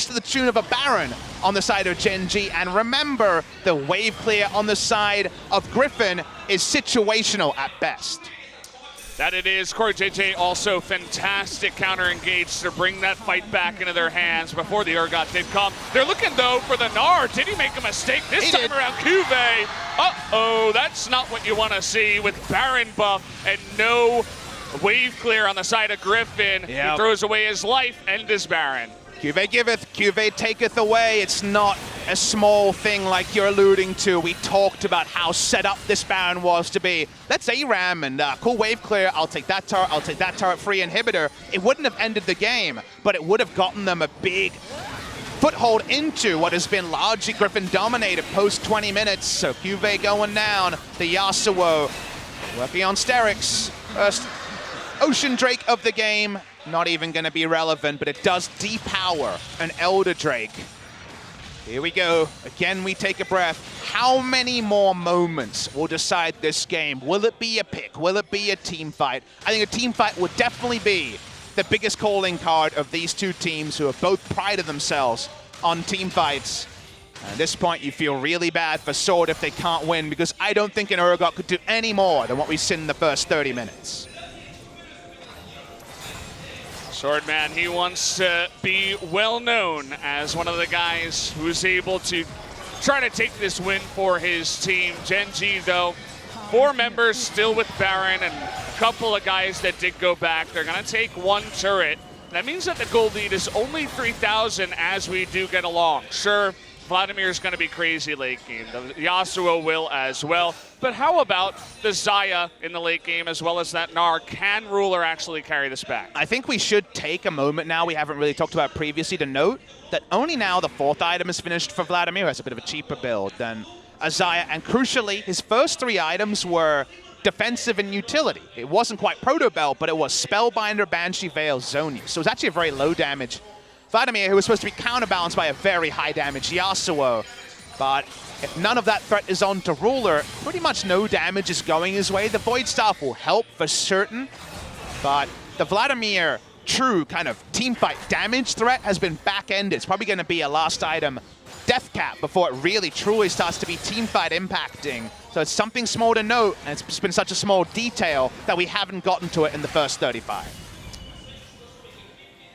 Speaker 2: to the tune of a Baron on the side of Gen.G. And remember, the wave clear on the side of Griffin is situational at best.
Speaker 1: That it is. CoreJJ also fantastic counter-engage to bring that fight back into their hands before the Urgot did come. They're looking, though, for the Gnar. Did he make a mistake this time around? Cuvée. Uh-oh, that's not what you want to see with Baron buff and no wave clear on the side of Griffin. He throws away his life and his Baron.
Speaker 2: Cuvée giveth, Cuvée taketh away. It's not a small thing like you're alluding to. We talked about how set up this Baron was to be. That's ARAM and cool wave clear. I'll take that turret. I'll take that turret free inhibitor. It wouldn't have ended the game, but it would have gotten them a big foothold into what has been largely Griffin dominated post 20 minutes. So Cuvée going down. The Yasuo working on Sterix. First Ocean Drake of the game. Not even going to be relevant, but it does depower an Elder Drake. Here we go. Again, we take a breath. How many more moments will decide this game? Will it be a pick? Will it be a team fight? I think a team fight would definitely be the biggest calling card of these two teams who have both prided themselves on team fights. At this point, you feel really bad for Sword if they can't win, because I don't think an Urgot could do any more than what we've seen in the first 30 minutes.
Speaker 1: Swordman, he wants to be well known as one of the guys who's able to try to take this win for his team. Gen.G, though, 4 members still with Baron, and couple of guys that did go back. They're going to take one turret. That means that the gold lead is only 3,000 as we do get along. Sure, Vladimir's going to be crazy late game. The Yasuo will as well. But how about the Xayah in the late game as well as that Gnar? Can Ruler actually carry this back?
Speaker 2: I think we should take a moment now, we haven't really talked about previously, to note that only now the 4th item is finished for Vladimir. Has a bit of a cheaper build than Xayah. And crucially, his first 3 items were defensive and utility. It wasn't quite Proto Belt, but it was Spellbinder, Banshee Veil, Zhonya. So it was actually a very low damage Vladimir, who was supposed to be counterbalanced by a very high damage Yasuo. But if none of that threat is on to Ruler, pretty much no damage is going his way. The Void Staff will help for certain, but the Vladimir true kind of teamfight damage threat has been back-ended. It's probably going to be a last item death cap before it really truly starts to be teamfight impacting. So it's something small to note, and it's been such a small detail that we haven't gotten to it in the first 35.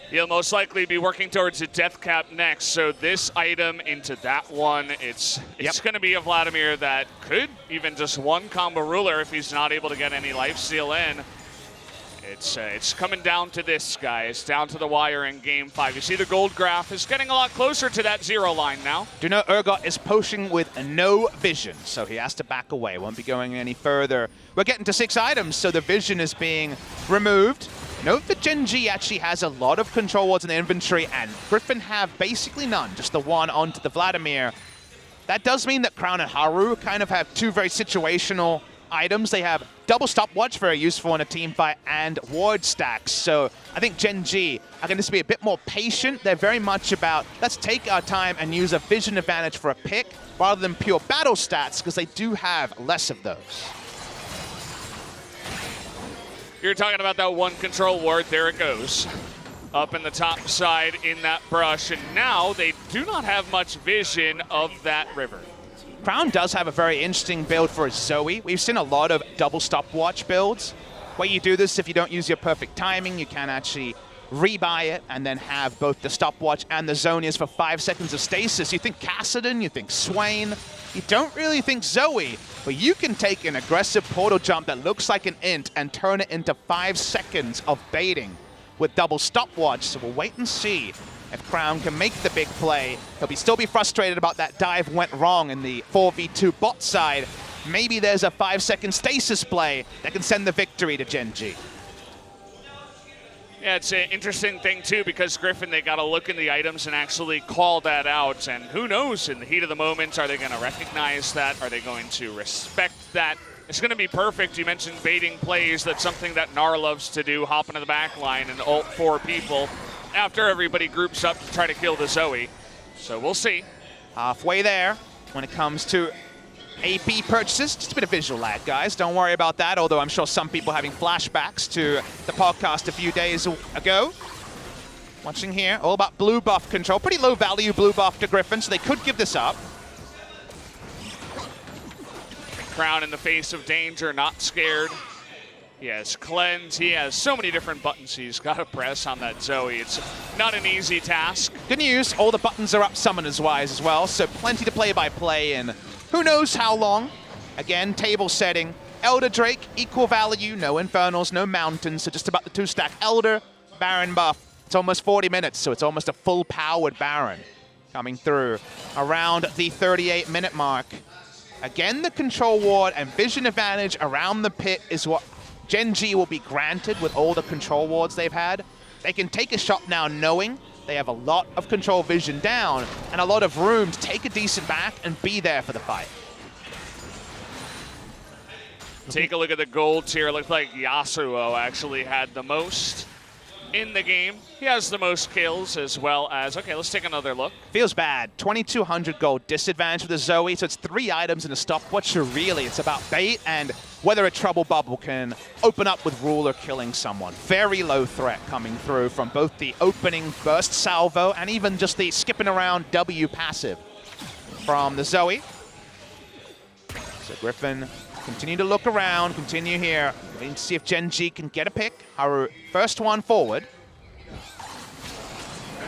Speaker 1: He'll most likely be working towards a death cap next, so this item into that one, it's going to be a Vladimir that could even just one combo Ruler if he's not able to get any lifesteal in. It's coming down to this, guys, down to the wire in Game 5. You see the gold graph is getting a lot closer to that 0 line now.
Speaker 2: Do know Urgot is pushing with no vision, so he has to back away. Won't be going any further. We're getting to 6 items, so the vision is being removed. Note that Gen.G actually has a lot of control wards in the inventory, and Griffin have basically none, just the one onto the Vladimir. That does mean that Crown and Haru kind of have 2 very situational items. They have double stopwatch, very useful in a team fight, and ward stacks. So I think Gen.G are going to be a bit more patient. They're very much about, let's take our time and use a vision advantage for a pick, rather than pure battle stats, because they do have less of those.
Speaker 1: You're talking about that one control ward. There it goes. Up in the top side in that brush. And now they do not have much vision of that river.
Speaker 2: Crown does have a very interesting build for Zoe. We've seen a lot of double stopwatch builds where you do this if you don't use your perfect timing. You can actually rebuy it and then have both the stopwatch and the Zhonyas for 5 seconds of stasis. You think Kassadin, you think Swain. You don't really think Zoe, but you can take an aggressive portal jump that looks like an int and turn it into 5 seconds of baiting with double stopwatch. So we'll wait and see if Crown can make the big play. He'll still be frustrated about that dive went wrong in the 4v2 bot side. Maybe there's a 5-second stasis play that can send the victory to Gen.G.
Speaker 1: Yeah, it's an interesting thing, too, because Griffin, they got to look in the items and actually call that out. And who knows, in the heat of the moment, are they going to recognize that? Are they going to respect that? It's going to be perfect. You mentioned baiting plays. That's something that Gnar loves to do, hop into the back line and ult 4 people after everybody groups up to try to kill the Zoe. So we'll see.
Speaker 2: Halfway there when it comes to AP purchases. Just a bit of visual lag, guys. Don't worry about that, although I'm sure some people are having flashbacks to the podcast a few days ago. Watching here, all about blue buff control. Pretty low value blue buff to Griffin, so they could give this up.
Speaker 1: Crown in the face of danger, not scared. He has cleanse. He has so many different buttons he's got to press on that Zoe. It's not an easy task.
Speaker 2: Good news, all the buttons are up summoners-wise as well, so plenty to play in. Who knows how long? Again, table setting. Elder Drake, equal value, no Infernals, no Mountains, so just about the 2-stack Elder, Baron buff. It's almost 40 minutes, so it's almost a full-powered Baron coming through around the 38-minute mark. Again, the control ward and vision advantage around the pit is what Gen.G will be granted with all the control wards they've had. They can take a shot now knowing they have a lot of control vision down and a lot of room to take a decent back and be there for the fight.
Speaker 1: Take a look at the golds here. Looks like Yasuo actually had the most in the game. He has the most kills as well as... Okay, let's take another look.
Speaker 2: Feels bad. 2,200 gold disadvantage for the Zoe, so it's 3 items in a stopwatch. So really, it's about bait and whether a trouble bubble can open up with Ruler killing someone. Very low threat coming through from both the opening burst salvo and even just the skipping around W passive from the Zoe. So Griffin continue to look around, continue here. Waiting to see if Gen.G can get a pick. Haru, first one forward.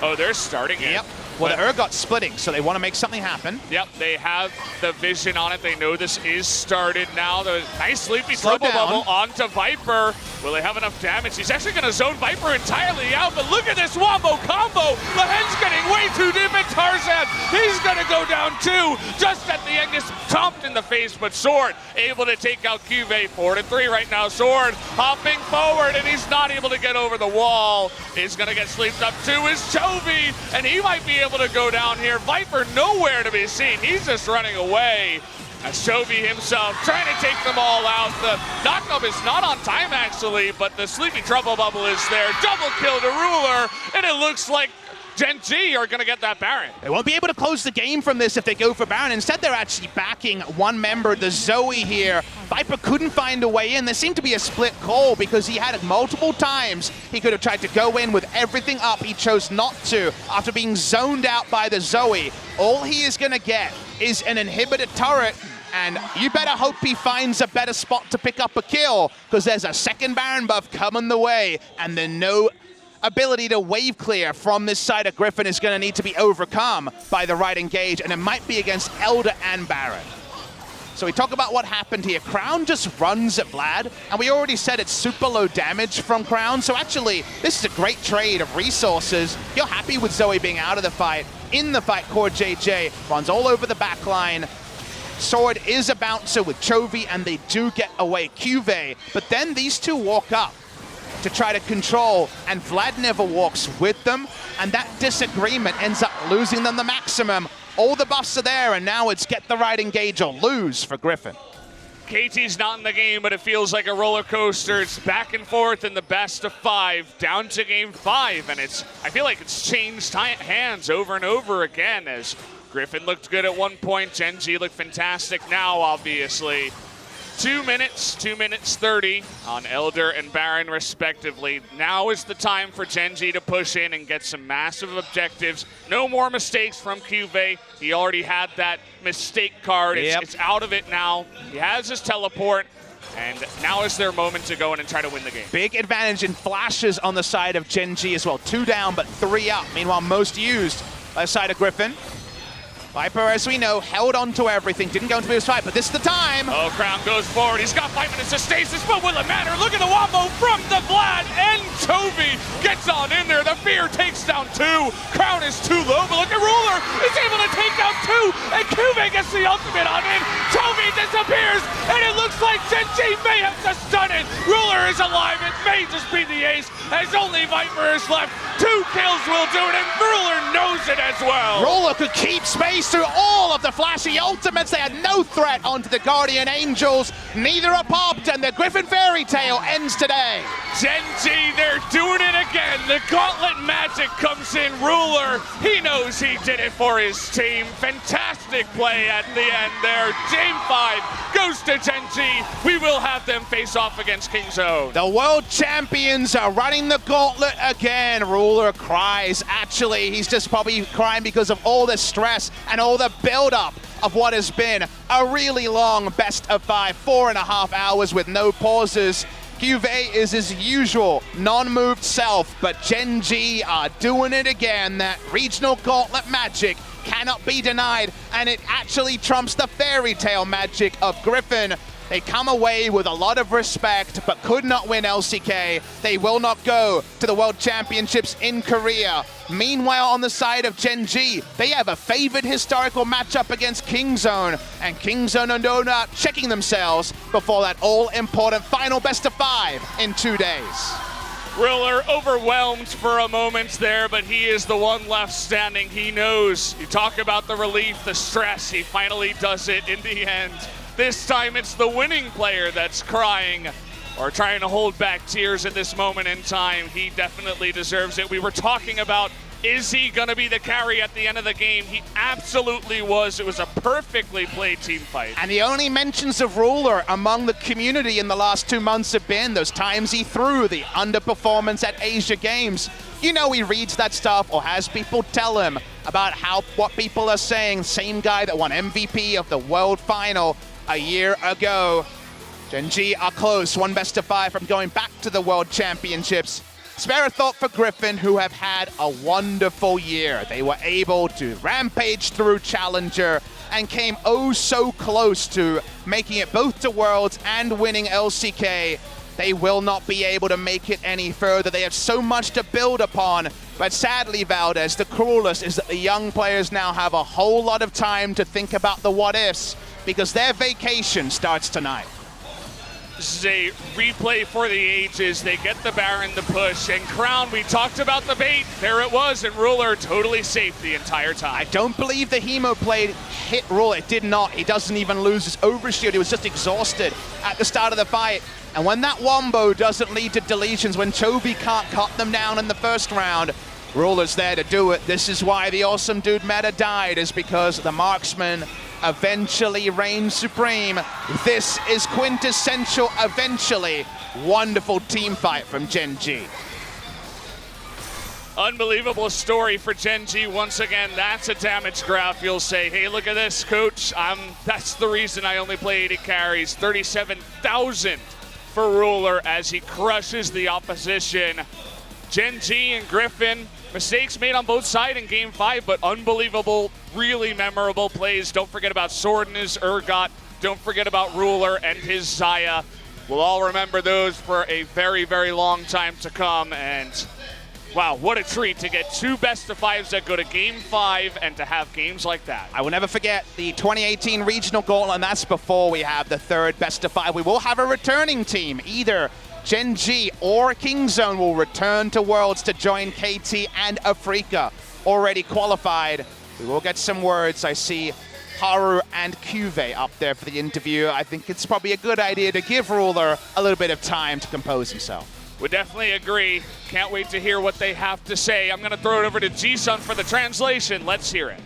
Speaker 1: Oh, they're starting it.
Speaker 2: Yep. Well, the Urgot's splitting, so they want to make something happen.
Speaker 1: Yep, they have the vision on it. They know this is started now. The nice sleepy
Speaker 2: Slow
Speaker 1: triple
Speaker 2: down.
Speaker 1: bubble onto Viper. Will they have enough damage? He's actually going to zone Viper entirely out, but look at this wombo combo. The head's getting way too deep, and Tarzan, he's going to go down too. Just at the end, gets stomped in the face, but Sword able to take out QV. 4-3 right now. Sword hopping forward, and he's not able to get over the wall. He's going to get sleeped up too is Chovy, and he might be able to go down here. Viper nowhere to be seen. He's just running away. As Chovy himself trying to take them all out. The knockup is not on time actually, but the sleepy trouble bubble is there. Double kill to Ruler, and it looks like Gen.G are going to get that Baron.
Speaker 2: They won't be able to close the game from this if they go for Baron. Instead, they're actually backing one member, the Zoe here. Viper couldn't find a way in. There seemed to be a split call because he had it multiple times. He could have tried to go in with everything up. He chose not to after being zoned out by the Zoe. All he is going to get is an inhibitor turret, and you better hope he finds a better spot to pick up a kill because there's a second Baron buff coming the way, and then no ability to wave clear from this side of Griffin is going to need to be overcome by the right engage, and it might be against Elder and Baron. So we talk about what happened here. Crown just runs at Vlad, and we already said it's super low damage from Crown, so actually this is a great trade of resources. You're happy with Zoe being out of the fight. In the fight, Core JJ runs all over the back line. Sword is a bouncer with Chovy, and they do get away QV, but then these two walk up to try to control, and Vlad never walks with them, and that disagreement ends up losing them the maximum. All the buffs are there, and now it's get the right engage or lose for Griffin.
Speaker 1: KT's not in the game, but it feels like a roller coaster. It's back and forth in the best of 5, down to game 5, and I feel like it's changed hands over and over again as Griffin looked good at one point, Gen.G looked fantastic now, obviously. 2 minutes 30 on Elder and Baron respectively. Now is the time for Gen.G to push in and get some massive objectives. No more mistakes from QV. He already had that mistake card. It's out of it now. He has his teleport, and now is their moment to go in and try to win the game.
Speaker 2: Big advantage in flashes on the side of Gen.G as well. 2 down, but 3 up. Meanwhile, most used by the side of Griffin. Viper, as we know, held on to everything, didn't go into his fight, but this is the time.
Speaker 1: Oh, Crown goes forward. He's got 5 minutes of stasis, but will it matter? Look at the wombo from the Vlad, and Chovy gets on in there. The fear takes down 2. Crown is too low, but look at Ruler. He's able to take out 2, and QV gets the ultimate on in. Chovy disappears, and it looks like Gen.G may have to stun it. Ruler is alive. It may just be the ace, as only Viper is left. 2 kills will do it, and Ruler knows it as well.
Speaker 2: Ruler could keep space through all of the flashy ultimates. They had no threat onto the Guardian Angels. Neither are popped, and the Griffin fairy tale ends today.
Speaker 1: Gen.G, they're doing it again. The gauntlet magic comes in. Ruler, he knows he did it for his team. Fantastic play at the end there. Game 5 goes to Gen.G. We will have them face off against Kingzone.
Speaker 2: The world champions are running the gauntlet again. Ruler cries. Actually, he's just probably crying because of all the stress and all the build-up of what has been a really long best of 5, 4.5 hours with no pauses. QV is his usual non-moved self, but Gen.G are doing it again. That regional gauntlet magic cannot be denied, and it actually trumps the fairy tale magic of Griffin. They come away with a lot of respect, but could not win LCK. They will not go to the World Championships in Korea. Meanwhile, on the side of Gen.G, they have a favored historical matchup against Kingzone, and Kingzone are not checking themselves before that all-important final best of 5 in 2 days.
Speaker 1: Ruler overwhelmed for a moment there, but he is the one left standing. He knows. You talk about the relief, the stress. He finally does it in the end. This time it's the winning player that's crying or trying to hold back tears at this moment in time. He definitely deserves it. We were talking about, is he going to be the carry at the end of the game? He absolutely was. It was a perfectly played team fight.
Speaker 2: And the only mentions of Ruler among the community in the last 2 months have been those times he threw, the underperformance at Asia Games. You know he reads that stuff or has people tell him about what people are saying. Same guy that won MVP of the World Final a year ago. Gen.G are close, 1 best of 5 from going back to the World Championships. Spare a thought for Griffin, who have had a wonderful year. They were able to rampage through Challenger and came oh so close to making it both to Worlds and winning LCK. They will not be able to make it any further. They have so much to build upon. But sadly, Valdez, the cruelest is that the young players now have a whole lot of time to think about the what-ifs because their vacation starts tonight.
Speaker 1: This is a replay for the ages. They get the Baron, the push, and Crown, we talked about the bait. There it was, and Ruler totally safe the entire time.
Speaker 2: I don't believe the Hemo play hit Ruler. It did not. He doesn't even lose his overshield. He was just exhausted at the start of the fight. And when that wombo doesn't lead to deletions, when Chovy can't cut them down in the first round, Ruler's there to do it. This is why the awesome dude meta died, is because the marksman eventually reigns supreme. This is quintessential eventually. Wonderful team fight from Gen.G.
Speaker 1: Unbelievable story for Gen.G once again. That's a damage graph. You'll say, hey, look at this, coach. That's the reason I only play 80 carries. 37,000 for Ruler as he crushes the opposition. Gen.G and Griffin, mistakes made on both sides in Game 5, but unbelievable, really memorable plays. Don't forget about Sword and his Urgot. Don't forget about Ruler and his Xayah. We'll all remember those for a very, very long time to come. And wow, what a treat to get two best-of-5s that go to Game 5 and to have games like that.
Speaker 2: I will never forget the 2018 regional goal, and that's before we have the third best-of-5. We will have a returning team. Either Gen.G or Kingzone will return to Worlds to join KT and Afrika, already qualified. We will get some words. I see Haru and Cuve up there for the interview. I think it's probably a good idea to give Ruler a little bit of time to compose himself.
Speaker 1: Would definitely agree. Can't wait to hear what they have to say. I'm going to throw it over to Jisun for the translation. Let's hear it.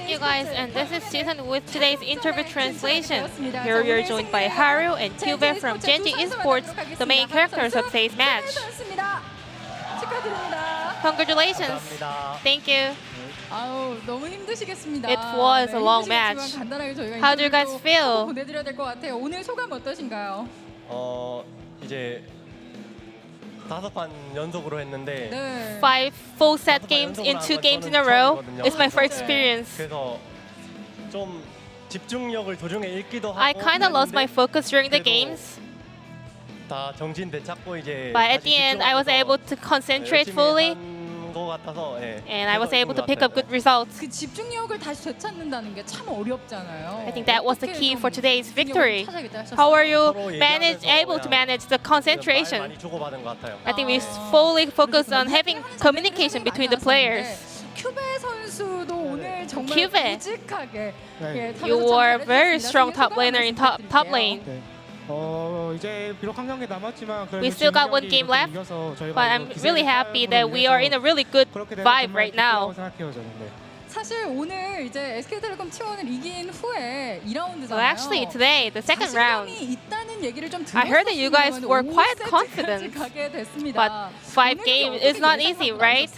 Speaker 4: You guys, and this is Jisun with today's interview translation. Here we are joined by Haru and Kyube from Gen.G Esports, the main characters of today's match. Congratulations. Thank you. It was a long match. How do you guys feel?
Speaker 5: 이제 5판 연속으로 했는데
Speaker 4: 5 full set games in 2 games in a row is my first experience.
Speaker 5: 그래서 좀 집중력을 도중에 잃기도 하고
Speaker 4: I kind of lost my focus during the games,
Speaker 5: 다 정신 되찾고 이제
Speaker 4: but at the end I was able to concentrate fully and I was able to pick up good results.
Speaker 6: 그 집중력을 다시 되찾는다는 게 참 어렵잖아요.
Speaker 4: I think that was the key for today's victory. How are you able to manage the concentration?
Speaker 5: 많이 주고받은 것 같아요.
Speaker 4: I think we fully focused on having communication between the players.
Speaker 6: 큐베 선수도 오늘 정말
Speaker 4: Kyube,
Speaker 6: 직하게
Speaker 4: you were a very strong top laner in top lane.
Speaker 7: 이제 비록 한 경기 남았지만
Speaker 4: We still got one game left, but I'm really happy that we are in a really good vibe right now.
Speaker 6: 사실 오늘 이제 SK텔레콤 T1을 이긴 후에 2라운드잖아요.
Speaker 4: Well, actually today, the second round,
Speaker 6: 있다는 얘기를 좀
Speaker 4: I heard that you guys were quite confident,
Speaker 6: 가게 됐습니다.
Speaker 4: but 5 games is not easy, right?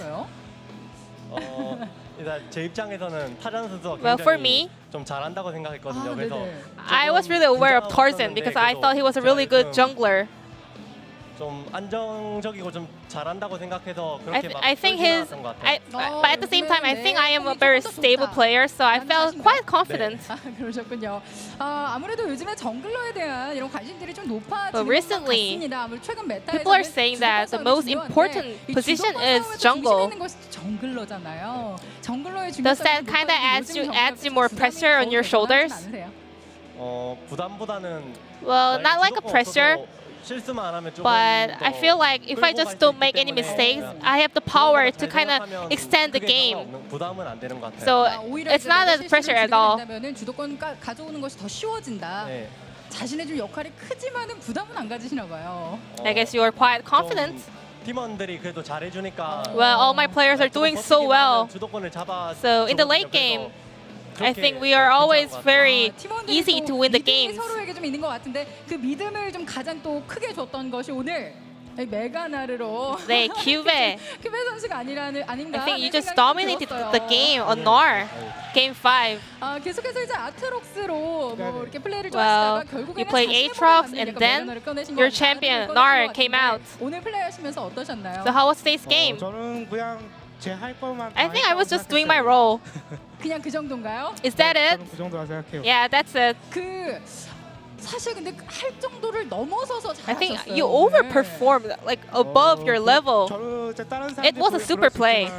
Speaker 5: 일단 제 입장에서는 타잔 선수가
Speaker 4: Well, for
Speaker 5: 굉장히
Speaker 4: me,
Speaker 5: 좀 잘한다고 생각했거든요. 그래서
Speaker 4: I was really aware of Tarzan because I thought he was a really good jungler.
Speaker 5: 좀 안정적이고 좀 잘한다고 생각해서 그렇게 막
Speaker 4: I think his,
Speaker 5: 것 같아요.
Speaker 4: but at the same time, I think I am a very stable player, so I felt quite confident.
Speaker 6: 그러셨군요. 아무래도 요즘에 정글러에 대한 이런 관심들이 좀 높아지는
Speaker 4: But recently,
Speaker 6: 것 같습니다. 아무래도 최근 메타에서는
Speaker 4: people are saying that the most important position is jungle.
Speaker 6: 정글러잖아요. 정글러의
Speaker 4: Does that kind of adds you more pressure on your shoulders?
Speaker 5: 부담보다는
Speaker 4: Well, not like a pressure,
Speaker 5: 실수만 안 하면 조금
Speaker 4: but I feel like if I just don't make any mistakes, I have the power to kind of extend the game.
Speaker 5: 부담은 안 되는 것 같아요.
Speaker 4: So it's not a pressure at all.
Speaker 6: 주도권 가져오는 것이 더 쉬워진다. 자신의 좀 역할이 크지만은 부담은 안 가지시나 봐요.
Speaker 4: I guess you are quite confident.
Speaker 5: 팀원들이 그래도 잘해주니까.
Speaker 4: Well, all my players are doing so well.
Speaker 5: 주도권을 잡아.
Speaker 4: So in the late game, I think we are always very easy to win the games.
Speaker 6: 서로에게 좀 있는 것 같은데 그 믿음을 좀 가장 또 크게 줬던 것이 오늘 메가나르로
Speaker 4: 네, 큐베.
Speaker 6: 큐베 선수가 아닌가.
Speaker 4: I think you
Speaker 6: 하는
Speaker 4: just
Speaker 6: 생각이
Speaker 4: dominated
Speaker 6: 들었어요.
Speaker 4: the game on NAR. Game 5.
Speaker 6: 계속해서 이제 아트록스로 뭐 이렇게 플레이를 좀
Speaker 4: Well,
Speaker 6: 하시다가 결국에는
Speaker 4: you played Aatrox and then your champion, Nar, came out.
Speaker 6: 오늘 플레이하시면서 어떠셨나요?
Speaker 4: So how was today's game?
Speaker 7: 저는 그냥 제 할 것만.
Speaker 4: I think I was just doing my role.
Speaker 6: 그냥 그 정도인가요?
Speaker 4: Is that it?
Speaker 7: 그 정도라 생각해요.
Speaker 4: Yeah, that's it.
Speaker 6: 사실 근데 할 정도를 넘어서서
Speaker 4: I think
Speaker 6: 잘하셨어요.
Speaker 4: you overperformed, like above your level.
Speaker 7: 저는 다른
Speaker 4: It was a super play.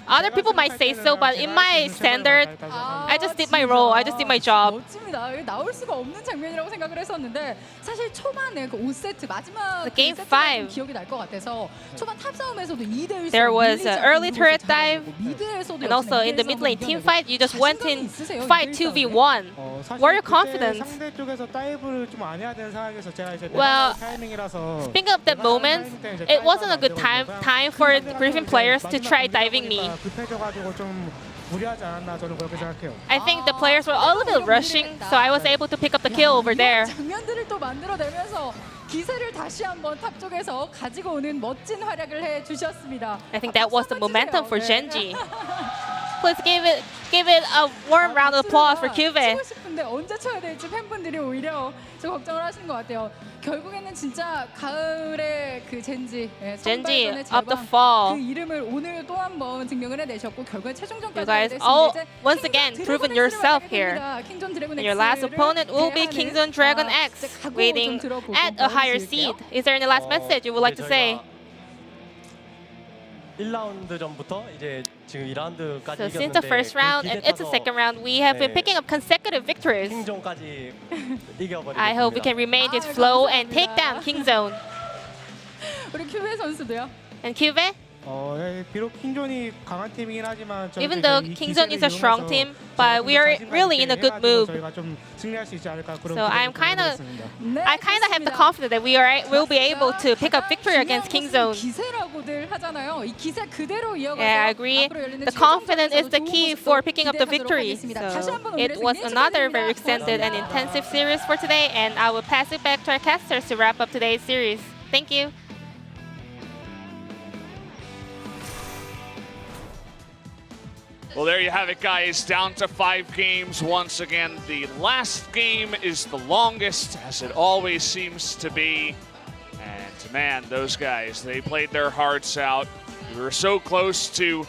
Speaker 4: Other people might say so, but in my standard, I just did my role. I just did my job.
Speaker 6: 멋집니다. 이게 나올 수가 없는 장면이라고 생각을 했었는데 사실 초반에 그 5세트 마지막
Speaker 4: The game
Speaker 6: 그 세트가 좀
Speaker 4: 5.
Speaker 6: 기억이 날 것 같아서 초반 탑 싸움에서도 2대1
Speaker 4: There was an early turret dive,
Speaker 6: 미드에서도
Speaker 4: and also in the mid lane team fight, you just went in fight 2v1. Were you confident?
Speaker 7: 상대 쪽에서 다이브를 좀 안 해야 되는 상황에서 제가 이제
Speaker 4: Well,
Speaker 7: 타이밍이라서
Speaker 4: Speaking of that moment, it wasn't a good time for Griffin players to try diving me.
Speaker 7: 급해져가지고 좀 무리하지 않았나 저는 그렇게 생각해요.
Speaker 4: I think the players were a little bit rushing, so I was able to pick up the kill over there.
Speaker 6: 장면들을 또 만들어내면서 기세를 다시 한번 탑 쪽에서 가지고 오는 멋진 활약을 해주셨습니다.
Speaker 4: I think that was the momentum for Gen.G. Please give it a warm round of applause for Cube.
Speaker 6: 치고 싶은데 언제 쳐야 될지 팬분들이 오히려 좀 걱정을 하시는 것 같아요. 결국에는 진짜 가을의 그 Gen.G,
Speaker 4: Gen.G
Speaker 6: 선발전의
Speaker 4: up the
Speaker 6: 제방,
Speaker 4: fall.
Speaker 6: 그 이름을 오늘 또 한 번 증명을 해내셨고 결국에 최종전까지
Speaker 4: You guys
Speaker 6: 가게
Speaker 4: all
Speaker 6: 됐습니다. 이제
Speaker 4: once
Speaker 6: 킹존
Speaker 4: again
Speaker 6: 드래곤
Speaker 4: proven
Speaker 6: X를
Speaker 4: yourself
Speaker 6: 만나게
Speaker 4: here.
Speaker 6: 됩니다. 킹존 드래곤
Speaker 4: And your last
Speaker 6: X를
Speaker 4: opponent will be
Speaker 6: 대하는,
Speaker 4: Kingdom Dragon X,
Speaker 6: 진짜 각오 좀
Speaker 4: waiting
Speaker 6: 들어보고
Speaker 4: at a higher
Speaker 6: 보여주실게요.
Speaker 4: seed. Is there any last message you would like to say?
Speaker 5: 1라운드 전부터 이제 지금 2라운드까지
Speaker 4: So since the first round and it's the second round, we have been picking up consecutive victories.
Speaker 5: 킹존까지 이겨버리겠습니다.
Speaker 4: I hope we can remain this flow and take down Kingzone.
Speaker 6: 우리 큐베 선수도요.
Speaker 4: And Cube,
Speaker 7: 비록 킹존이 강한 팀이긴 하지만
Speaker 4: even though Kingzone is a strong team, but we are really in a good mood.
Speaker 7: 저희가 좀 승리할 수 있지 않을까 그런
Speaker 4: So I'm kind of
Speaker 6: 네,
Speaker 4: I kind of have the
Speaker 6: 좋습니다.
Speaker 4: confidence that will be able to pick up victory against Kingzone.
Speaker 6: 기세라고들 하잖아요. 이 기세 그대로 이어가서
Speaker 4: Yeah, I agree.
Speaker 6: 앞으로 열리는
Speaker 4: The confidence is the
Speaker 6: 최종전에서도
Speaker 4: key
Speaker 6: 좋은
Speaker 4: for
Speaker 6: 모습
Speaker 4: picking up the
Speaker 6: 기대하도록
Speaker 4: victory.
Speaker 6: 하겠습니다.
Speaker 4: So
Speaker 6: 다시 한번
Speaker 4: it
Speaker 6: 오늘의
Speaker 4: was
Speaker 6: 승리
Speaker 4: another
Speaker 6: 축하드립니다.
Speaker 4: very extended and
Speaker 6: 고맙습니다.
Speaker 4: intensive series for today, and I will pass it back to our casters to wrap up today's series. Thank you.
Speaker 1: Well, there you have it, guys. Down to 5 games once again. The last game is the longest, as it always seems to be. And man, those guys, they played their hearts out. We were so close to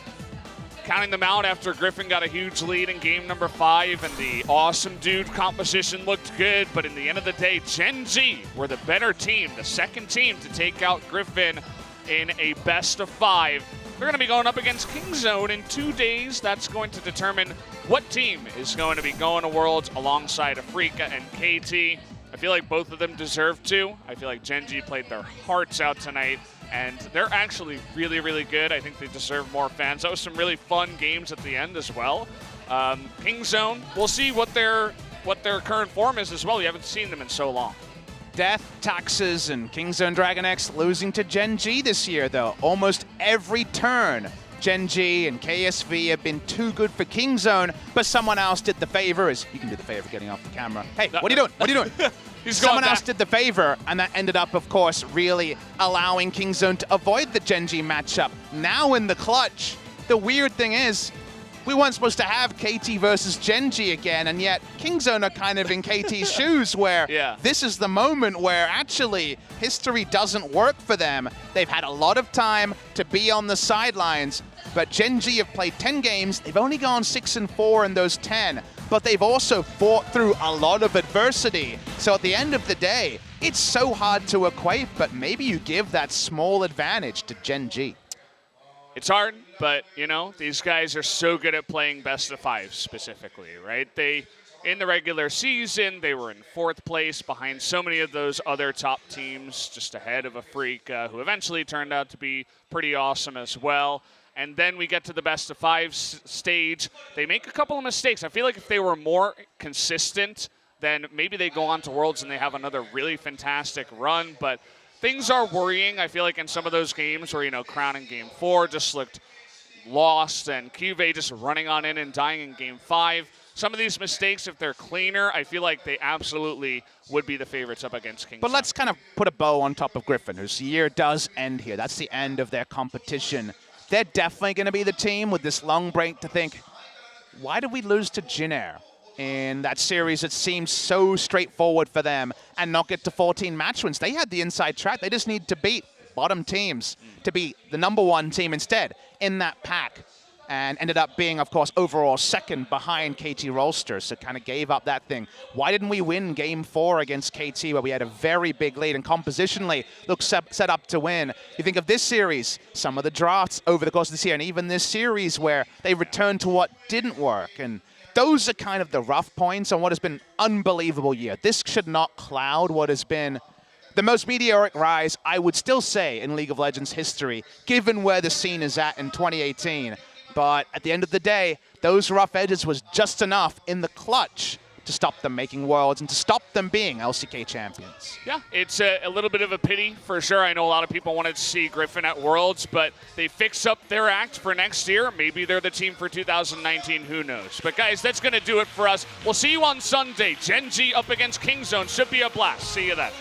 Speaker 1: counting them out after Griffin got a huge lead in game number 5, and the awesome dude composition looked good. But in the end of the day, Gen.G were the better team, the second team to take out Griffin in a best of 5. They're going to be going up against Kingzone in 2 days. That's going to determine what team is going to be going to Worlds alongside Afrika and KT. I feel like both of them deserve to. I feel like Gen.G played their hearts out tonight, and they're actually really, really good. I think they deserve more fans. That was some really fun games at the end as well. Kingzone, we'll see what their current form is as well. We haven't seen them in so long.
Speaker 2: Death, Taxes, and Kingzone Dragon X losing to Gen.G this year, though. Almost every turn, Gen.G and KSV have been too good for Kingzone, but someone else did the favor. You can do the favor of getting off the camera. Hey, what are you doing? What are you doing? Someone else did the favor, and that ended up, of course, really allowing Kingzone to avoid the Gen.G matchup. Now in the clutch, the weird thing is, we weren't supposed to have KT versus Gen.G again, and yet Kingzone are kind of in KT's shoes where this is the moment where actually history doesn't work for them. They've had a lot of time to be on the sidelines, but Gen.G have played 10 games. They've only gone 6-4 in those 10, but they've also fought through a lot of adversity. So at the end of the day, it's so hard to equate, but maybe you give that small advantage to Gen.G.
Speaker 1: It's hard, but, you know, these guys are so good at playing best of 5 specifically, right? In the regular season, they were in 4th place behind so many of those other top teams, just ahead of Afrika, who eventually turned out to be pretty awesome as well. And then we get to the best of 5 stage. They make a couple of mistakes. I feel like if they were more consistent, then maybe they go on to Worlds and they have another really fantastic run, but things are worrying. I feel like in some of those games where, you know, Crown in Game 4 just looked lost, and Cube just running on in and dying in Game 5. some of these mistakes, if they're cleaner, I feel like they absolutely would be the favorites up against King's.
Speaker 2: But let's kind of put a bow on top of Griffin, whose year does end here. That's the end of their competition. They're definitely going to be the team with this long break to think, why did we lose to Jin-Air in that series that seemed so straightforward for them and not get to 14 match wins? They had the inside track. They just need to beat bottom teams to be the #1 team instead in that pack, and ended up being, of course, overall second behind KT Rolster, so kind of gave up that thing. Why didn't we win Game 4 against KT, where we had a very big lead and compositionally looked set up to win? You think of this series, some of the drafts over the course of this year, and even this series where they returned to what didn't work, and those are kind of the rough points on what has been an unbelievable year. This should not cloud what has been the most meteoric rise, I would still say, in League of Legends history, given where the scene is at in 2018. But at the end of the day, those rough edges was just enough in the clutch to stop them making Worlds and to stop them being LCK champions.
Speaker 1: Yeah, it's a little bit of a pity for sure. I know a lot of people wanted to see Griffin at Worlds, but they fix up their act for next year. Maybe they're the team for 2019, who knows. But guys, that's going to do it for us. We'll see you on Sunday. Gen.G up against Kingzone. Should be a blast. See you then.